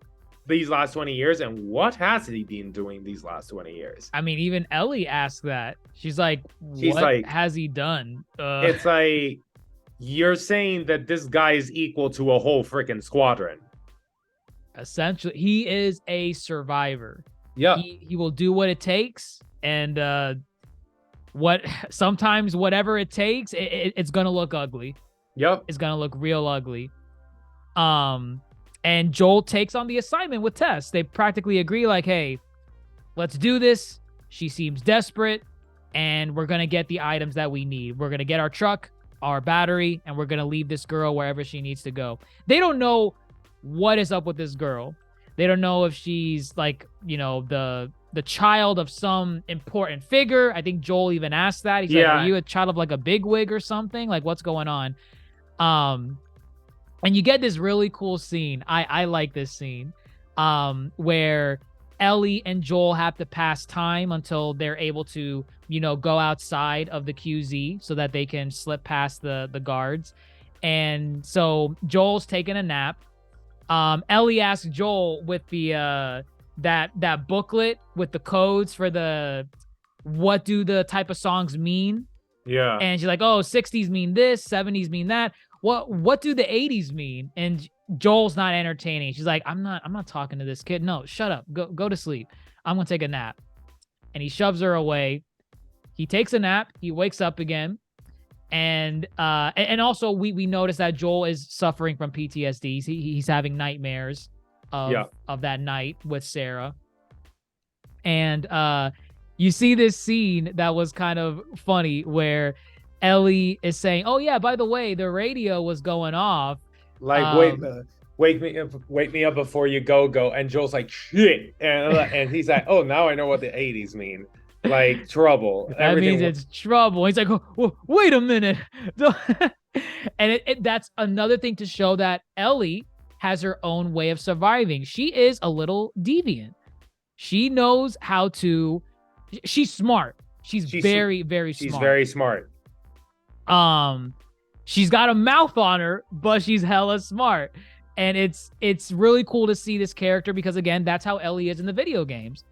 these last 20 years, and what has he been doing these last 20 years? I mean, even Ellie asked that. She's like, She's what like, has he done? it's like, you're saying that this guy is equal to a whole freaking squadron. Essentially, he is a survivor. Yeah. He will do what it takes, and sometimes whatever it takes, it's gonna look ugly. Yep. It's gonna look real ugly. And Joel takes on the assignment with Tess. They practically agree, like, hey, let's do this. She seems desperate, and we're gonna get the items that we need. We're gonna get our truck, our battery, and we're gonna leave this girl wherever she needs to go. They don't know what is up with this girl. They don't know if she's like, the child of some important figure. I think Joel even asked that. He's like, are you a child of like a bigwig or something? Like, what's going on? And you get this really cool scene. I like this scene, where Ellie and Joel have to pass time until they're able to, go outside of the QZ so that they can slip past the guards. And so Joel's taking a nap. Ellie asks Joel with the that booklet with the codes for what do the type of songs mean? Yeah. And she's like, oh, 60s mean this, 70s mean that. What do the 80s mean? And Joel's not entertaining. She's like, I'm not talking to this kid. No, shut up. Go to sleep. I'm gonna take a nap. And he shoves her away. He takes a nap. He wakes up again. And also we notice that Joel is suffering from PTSD. He's having nightmares of that night with Sarah. And you see this scene that was kind of funny where Ellie is saying, oh yeah, by the way, the radio was going off. Like, wake me up before you go. And Joel's like, shit. And he's like, oh, now I know what the 80s mean. Like, trouble. That means it's trouble. He's like, oh, wait a minute. And that's another thing to show that Ellie has her own way of surviving. She is a little deviant. She knows how to. She's smart. She's very, very smart. She's very smart. She's got a mouth on her, but she's hella smart. And it's really cool to see this character because, again, that's how Ellie is in the video games.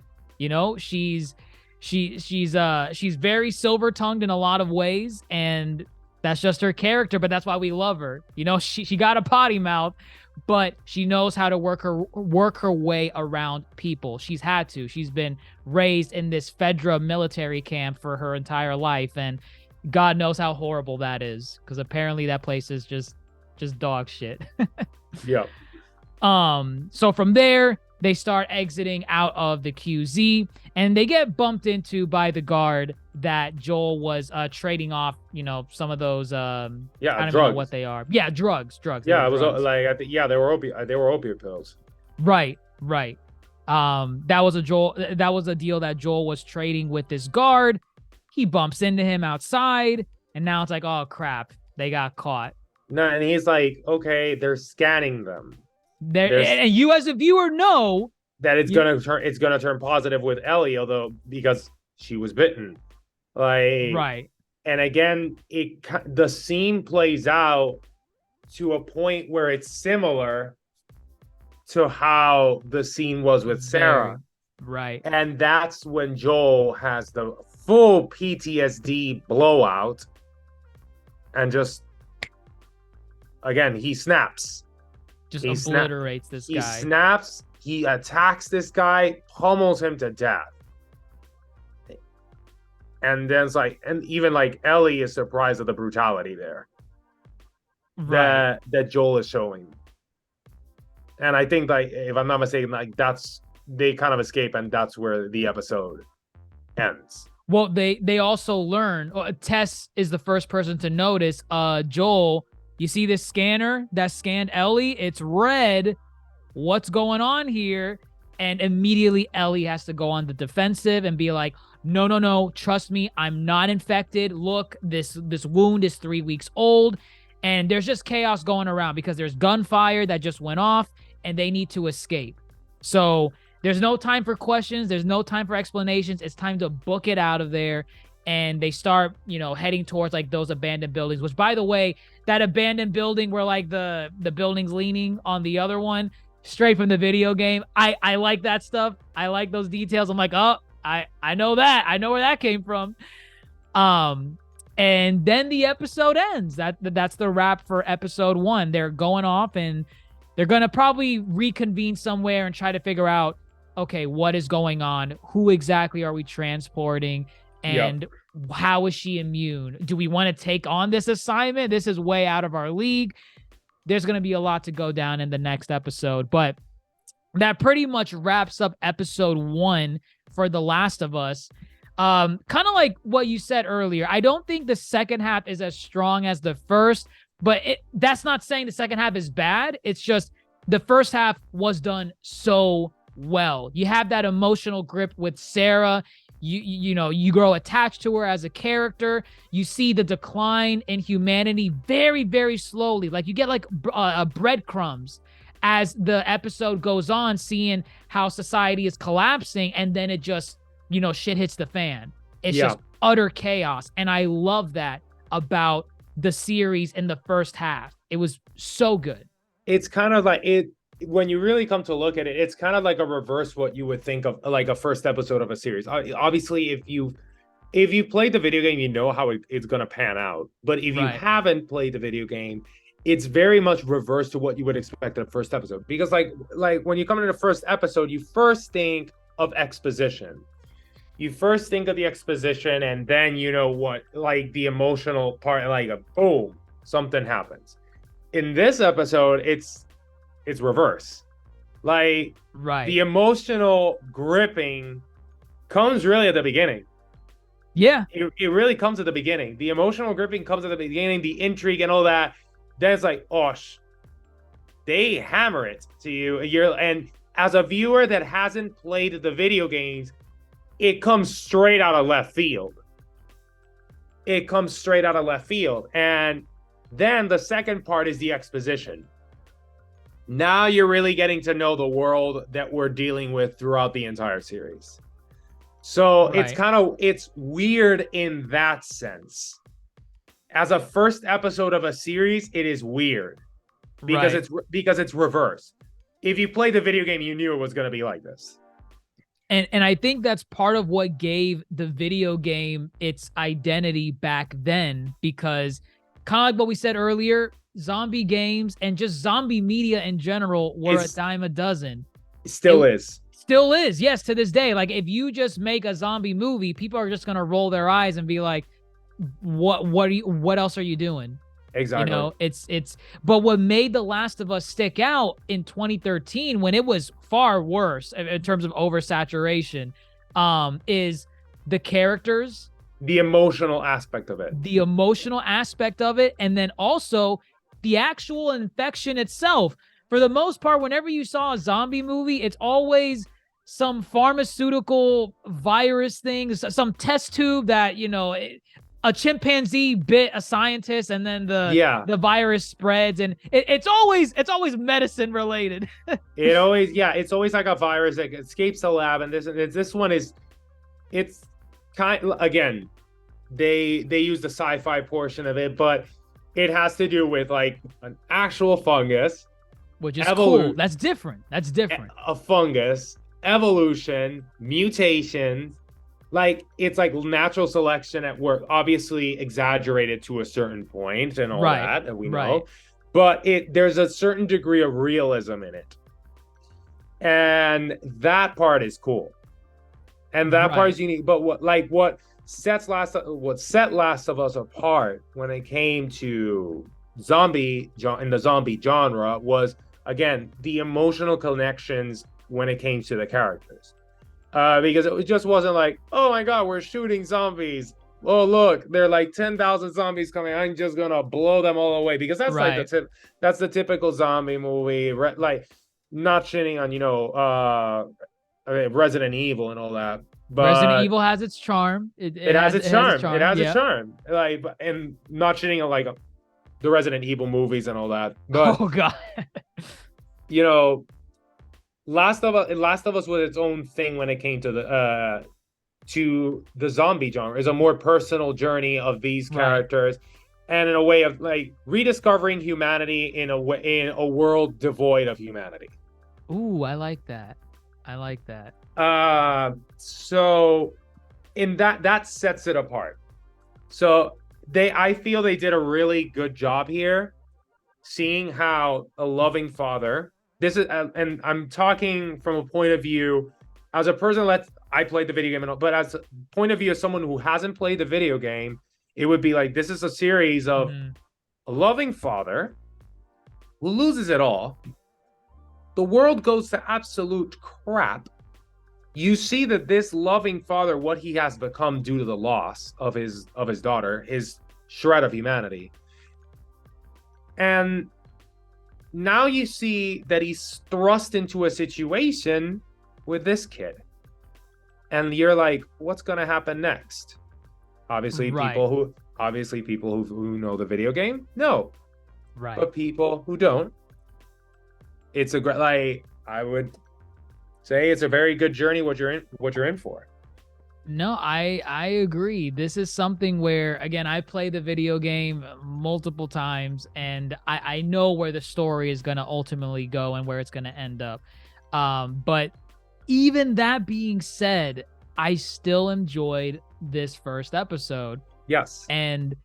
She's very silver-tongued in a lot of ways, and that's just her character, but that's why we love her. She got a potty mouth, but she knows how to work her way around people. She's had to. She's been raised in this Fedra military camp for her entire life, and God knows how horrible that is, because apparently that place is just dog shit. Yeah. So from there, they start exiting out of the QZ, and they get bumped into by the guard that Joel was trading off, some of those I don't drugs. know what they are. Yeah, drugs. Yeah, it was drugs. like they were opiate pills. Right. That was a deal that Joel was trading with this guard. He bumps into him outside, and now it's like, oh crap, they got caught. No, and he's like, okay, they're scanning them. And you as a viewer know that it's gonna turn positive with Ellie, although because she was bitten. Like, right. And again, the scene plays out to a point where it's similar to how the scene was with Sarah. Right. And that's when Joel has the full PTSD blowout and just, again, he snaps. Just obliterates this guy. He snaps, he attacks this guy, pummels him to death. And then it's like, and even like Ellie is surprised at the brutality there. Right. That Joel is showing. And I think, like, if I'm not mistaken, like they kind of escape, and that's where the episode ends. Well, they also learn. Tess is the first person to notice. Joel You see this scanner that scanned Ellie? It's red. What's going on here? And immediately Ellie has to go on the defensive and be like, no, no, no, trust me, I'm not infected. Look, this wound is 3 weeks old. And there's just chaos going around because there's gunfire that just went off and they need to escape. So there's no time for questions. There's no time for explanations. It's time to book it out of there. And they start, heading towards like those abandoned buildings, which, by the way, that abandoned building where like the building's leaning on the other one, straight from the video game. I like that stuff. I like those details. I'm like, oh, I know that. I know where that came from. And then the episode ends. That's the wrap for episode 1. They're going off and they're going to probably reconvene somewhere and try to figure out, okay, what is going on? Who exactly are we transporting? And how is she immune? Do we want to take on this assignment? This is way out of our league. There's going to be a lot to go down in the next episode, but that pretty much wraps up episode 1 for The Last of Us. Kind of like what you said earlier. I don't think the second half is as strong as the first, but that's not saying the second half is bad. It's just the first half was done so well. You have that emotional grip with Sarah. You grow attached to her as a character. You see the decline in humanity very, very slowly. Like you get like breadcrumbs as the episode goes on, seeing how society is collapsing, and then it just, shit hits the fan. It's just utter chaos. And I love that about the series in the first half. It was so good. It's kind of like it. When you really come to look at it, it's kind of like a reverse what you would think of like a first episode of a series. Obviously, if you played the video game, you know how it's going to pan out. But if you haven't played the video game, it's very much reverse to what you would expect in the first episode. Because like when you come into the first episode, you first think of exposition. You first think of the exposition, and then like the emotional part, like boom, something happens. In this episode, it's reverse. Like the emotional gripping comes really at the beginning. Yeah. It really comes at the beginning. The emotional gripping comes at the beginning, the intrigue and all that. Then it's like, they hammer it to you. And as a viewer that hasn't played the video games, it comes straight out of left field. And then the second part is the exposition. Now you're really getting to know the world that we're dealing with throughout the entire series. So it's weird in that sense. As a first episode of a series, it is weird because it's reverse. If you play the video game, you knew it was going to be like this. And I think that's part of what gave the video game its identity back then, because kind of like what we said earlier, zombie games and just zombie media in general were a dime a dozen. Still is. Yes, to this day. Like if you just make a zombie movie, people are just gonna roll their eyes and be like, what else are you doing? Exactly. But what made The Last of Us stick out in 2013, when it was far worse in terms of oversaturation, is the characters, the emotional aspect of it, and then also the actual infection itself. For the most part, whenever you saw a zombie movie, it's always some pharmaceutical virus thing, some test tube that, a chimpanzee bit a scientist and then the virus spreads, and it's always medicine related. It's always like a virus that escapes the lab, and this one is, it's kind, again, they use the sci-fi portion of it, but it has to do with like an actual fungus, which is cool. That's different. A fungus, evolution, mutations. Like it's like natural selection at work, obviously exaggerated to a certain point and all that we know, but there's a certain degree of realism in it, and that part is cool, and that part is unique. But what set Last of Us apart when it came to the zombie genre was, again, the emotional connections when it came to the characters. Because it just wasn't like, oh my god, we're shooting zombies. oh look, there are like 10,000 zombies coming. I'm just gonna blow them all away because that's like Right. that's the typical zombie movie, like not shitting on I mean, Resident Evil and all that, Resident but Evil has its charm. It, it it has has its it has its charm. It charm. has its Yeah. charm. Like, and not shitting on like the Resident Evil movies and all that, but Oh god. you know, Last of Us was its own thing when it came to the zombie genre. Is a more personal journey of these Right. characters, and in a way of like rediscovering humanity in a world devoid of humanity. Ooh, I like that. I like that. So in that sets it apart. So I feel they did a really good job here, seeing how a loving father. This is, and I'm talking from a point of view as a person. I played the video game, but as a point of view of someone who hasn't played the video game, it would be like this is a series of Mhm. a loving father who loses it all. The world goes to absolute crap. You see that this loving father, what he has become due to the loss of his daughter, his shred of humanity. And now you see that he's thrust into a situation with this kid. And you're like, what's gonna happen next? Obviously, Right. people who know the video game, no. Right. But people who don't, it's a great, like, I would say it's a very good journey what you're in for. No, I agree. This is something where, again, I play the video game multiple times, and I know where the story is going to ultimately go and where it's going to end up. But even that being said, I still enjoyed this first episode. Yes. And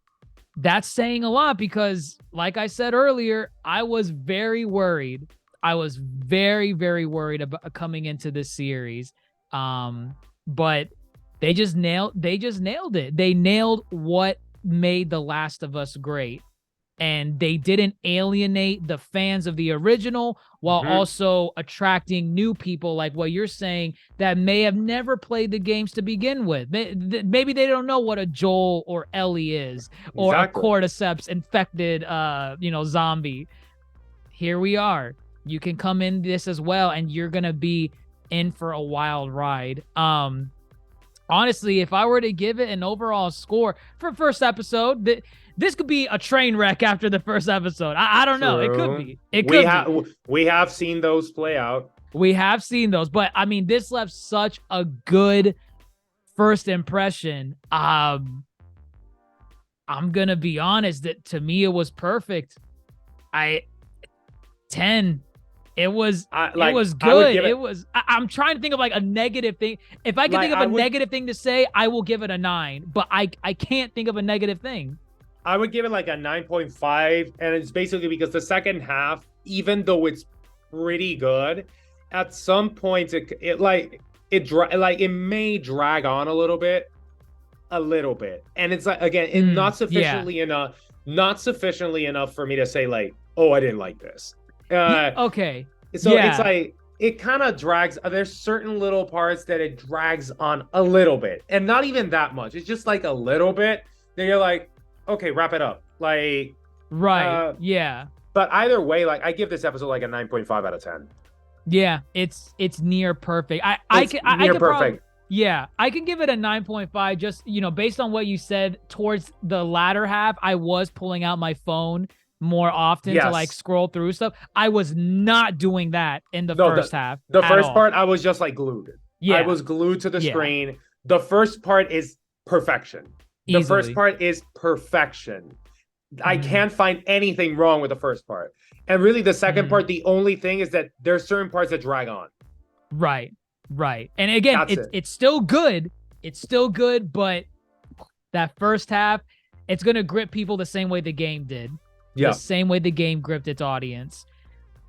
that's saying a lot because, like I said earlier, I was very worried. I was very, very worried about coming into this series. But they just nailed it. They nailed what made The Last of Us great. And they didn't alienate the fans of the original while also attracting new people like what you're saying that may have never played the games to begin with. Maybe they don't know what a Joel or Ellie is, or Exactly. a cordyceps infected zombie. Here we are. You can come in this as well, and you're gonna be in for a wild ride. Honestly, if I were to give it an overall score for first episode, this could be a train wreck after the first episode. I don't know. It could be. We have seen those play out. We have seen those, but I mean, this left such a good first impression. I'm gonna be honest that to me it was perfect. 10. It was good. I'm trying to think of like a negative thing. If I can think of a negative thing to say, I will give it a 9. But I can't think of a negative thing. I would give it like a 9.5, and it's basically because the second half, even though it's pretty good, at some points it may drag on a little bit, and it's like again, not sufficiently enough for me to say like, oh, I didn't like this. Okay. So it's like it kind of drags. There's certain little parts that it drags on a little bit, and not even that much. It's just like a little bit. Then you're like, okay, wrap it up. Like, right. Yeah. But either way, like I give this episode like a 9.5 out of 10. Yeah, it's near perfect. I can perfect. Probably, yeah, I can give it a 9.5. Just based on what you said towards the latter half, I was pulling out my phone more often to like scroll through stuff. I was not doing that in the first half. The first part, I was just like glued. Yeah, I was glued to the screen. The first part is perfection. The first part is perfection. I can't find anything wrong with the first part. And really, the second part, the only thing is that there's certain parts that drag on. Right. And again, it's still good. It's still good, but that first half, it's gonna grip people the same way the game did. Yeah. The same way the game gripped its audience.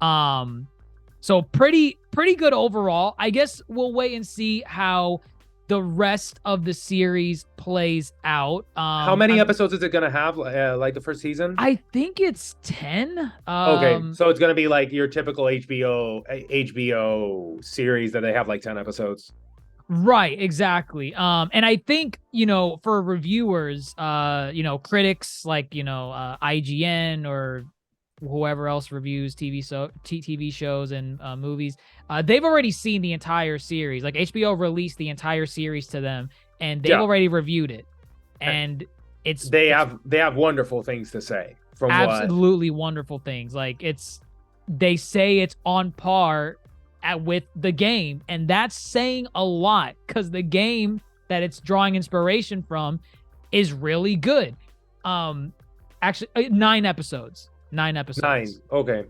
So pretty good overall. I guess we'll wait and see how the rest of the series plays out. How many episodes is it gonna have? Like the first season? I think it's 10. Okay, so it's gonna be like your typical HBO series that they have like 10 episodes. Right, exactly. And I think, for reviewers, critics like, IGN or whoever else reviews TV shows and movies, they've already seen the entire series. Like HBO released the entire series to them, and they've Yeah. already reviewed it. And They have wonderful things to say from what absolutely wonderful things. Like they say it's on par with the game, and that's saying a lot because the game that it's drawing inspiration from is really good. Actually, 9 episodes. 9 episodes. 9. Okay.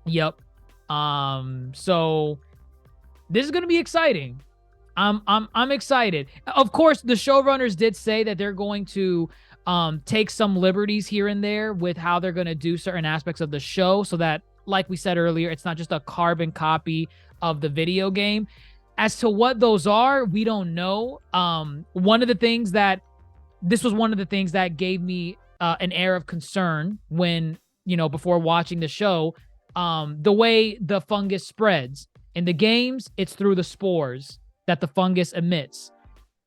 Yep. So this is gonna be exciting. I'm excited. Of course, the showrunners did say that they're going to take some liberties here and there with how they're going to do certain aspects of the show, so that, like we said earlier, it's not just a carbon copy of the video game. As to what those are, we don't know. One of the things that gave me an air of concern when, before watching the show, the way the fungus spreads. In the games, it's through the spores that the fungus emits.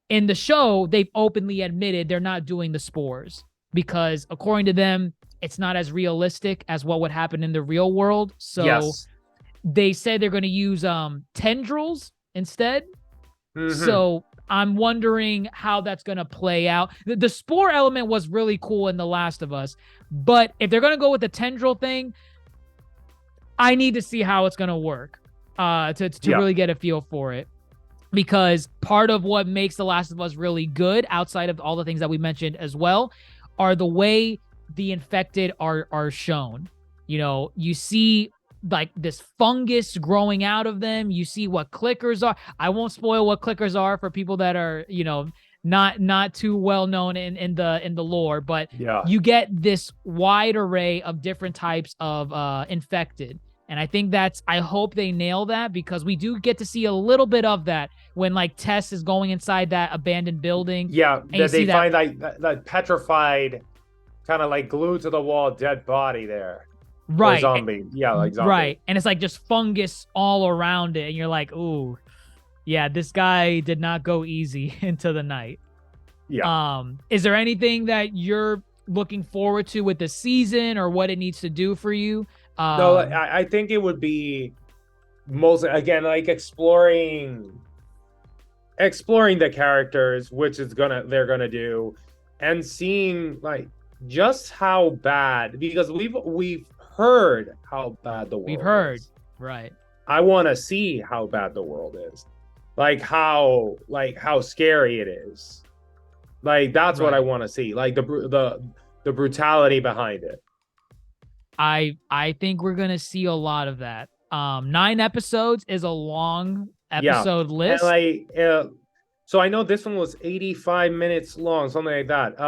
In the show, they've openly admitted they're not doing the spores because, according to them, it's not as realistic as what would happen in the real world. So Yes. they said they're going to use tendrils instead. Mhm. So I'm wondering how that's going to play out. The spore element was really cool in The Last of Us, but if they're going to go with the tendril thing, I need to see how it's going to work to Yeah. really get a feel for it. Because part of what makes The Last of Us really good, outside of all the things that we mentioned as well, are the way the infected are shown. You see like this fungus growing out of them. You see what clickers are. I won't spoil what clickers are for people that are, not too well known in the lore, but Yeah. you get this wide array of different types of infected. And I hope they nail that, because we do get to see a little bit of that when like Tess is going inside that abandoned building. Yeah, you that they see find that petrified, kind of like glued to the wall dead body there. Or Right. zombie. Yeah, like zombie. Right. And it's like just fungus all around it. And you're like, ooh, yeah, this guy did not go easy into the night. Yeah. Is there anything that you're looking forward to with the season, or what it needs to do for you? No, I think it would be mostly, again, like exploring the characters, which is they're gonna do, and seeing like just how bad, because we've heard how bad the world is. Right. I want to see how bad the world is, like how scary it is. Like that's what I want to see, like the brutality behind it. I think we're gonna see a lot of that. 9 episodes is a long episode list. And like, so I know this one was 85 minutes long, something like that.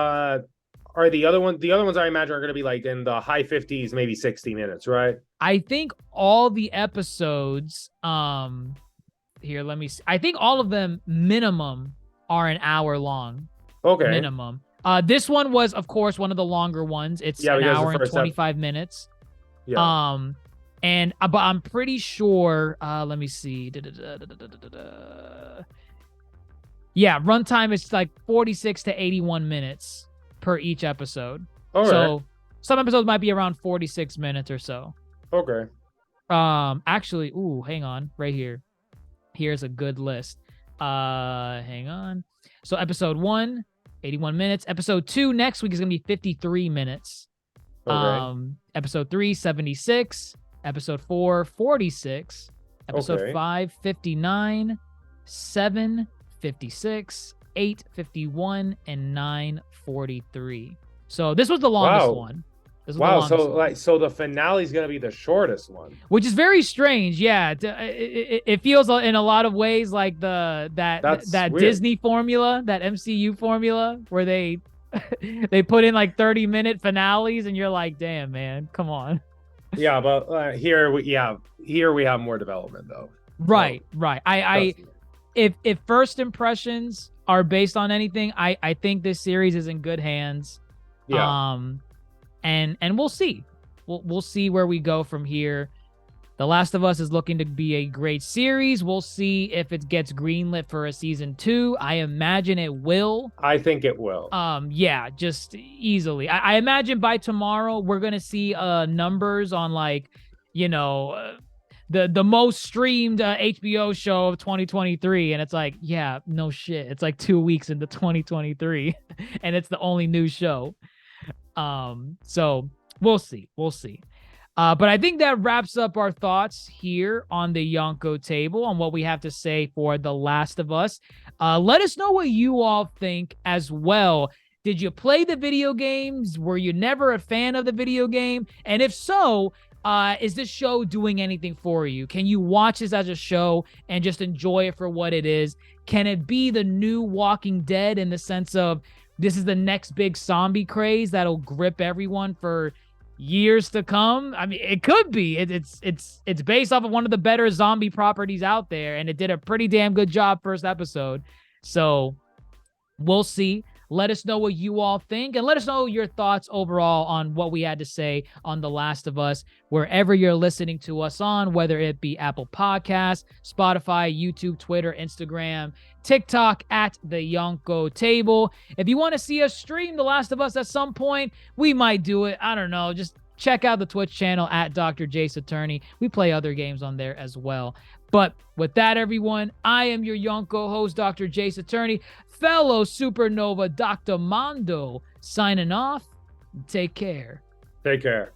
Are the other ones I imagine are gonna be like in the high 50s, maybe 60 minutes, right? I think all the episodes, here, let me see. I think all of them minimum are an hour long. Okay. Minimum. This one was, of course, one of the longer ones. It's an hour and 25 minutes. Yeah. But I'm pretty sure, let me see. Yeah, runtime is like 46 to 81 minutes per each episode. All so right. some episodes might be around 46 minutes or so. Okay. Actually, hang on, right here. Here's a good list. Hang on. So episode 1, 81 minutes. Episode 2 next week is gonna be 53 minutes. Okay. Episode 3, 76. Episode 4, 46. Episode 5, 59. 7, 56. 8, 51, and 9, 43. So this was the longest one. Wow. So the finale is gonna be the shortest one, which is very strange. Yeah, it feels in a lot of ways like that Disney formula, that MCU formula, where they put in like 30-minute finales, and you're like, damn, man, come on. Yeah, but here we have more development though. Right. If first impressions are based on anything, I think this series is in good hands. Yeah. And we'll see. We'll see where we go from here. The Last of Us is looking to be a great series. We'll see if it gets greenlit for a season 2. I imagine it will. I think it will. Yeah, just easily. I imagine by tomorrow we're gonna see numbers on like, the most streamed HBO show of 2023, and it's like, yeah, no shit, it's like 2 weeks into 2023 and it's the only new show. So we'll see but I think that wraps up our thoughts here on the Yonko table on what we have to say for The Last of Us. Let us know what you all think as well. Did you play the video games? Were you never a fan of the video game? And if so, is this show doing anything for you? Can you watch this as a show and just enjoy it for what it is? Can it be the new Walking Dead in the sense of this is the next big zombie craze that'll grip everyone for years to come? I mean, it could be. It's based off of one of the better zombie properties out there, and it did a pretty damn good job first episode. So we'll see. Let us know what you all think, and let us know your thoughts overall on what we had to say on The Last of Us, wherever you're listening to us on, whether it be Apple Podcasts, Spotify, YouTube, Twitter, Instagram, TikTok at the Yonko Table. If you want to see us stream The Last of Us at some point, we might do it. I don't know. Just check out the Twitch channel at Dr. J Saturni. We play other games on there as well. But with that, everyone, I am your Yonko host, Dr. J Saturni, fellow Supernova Dr. Mondo, signing off. Take care. Take care.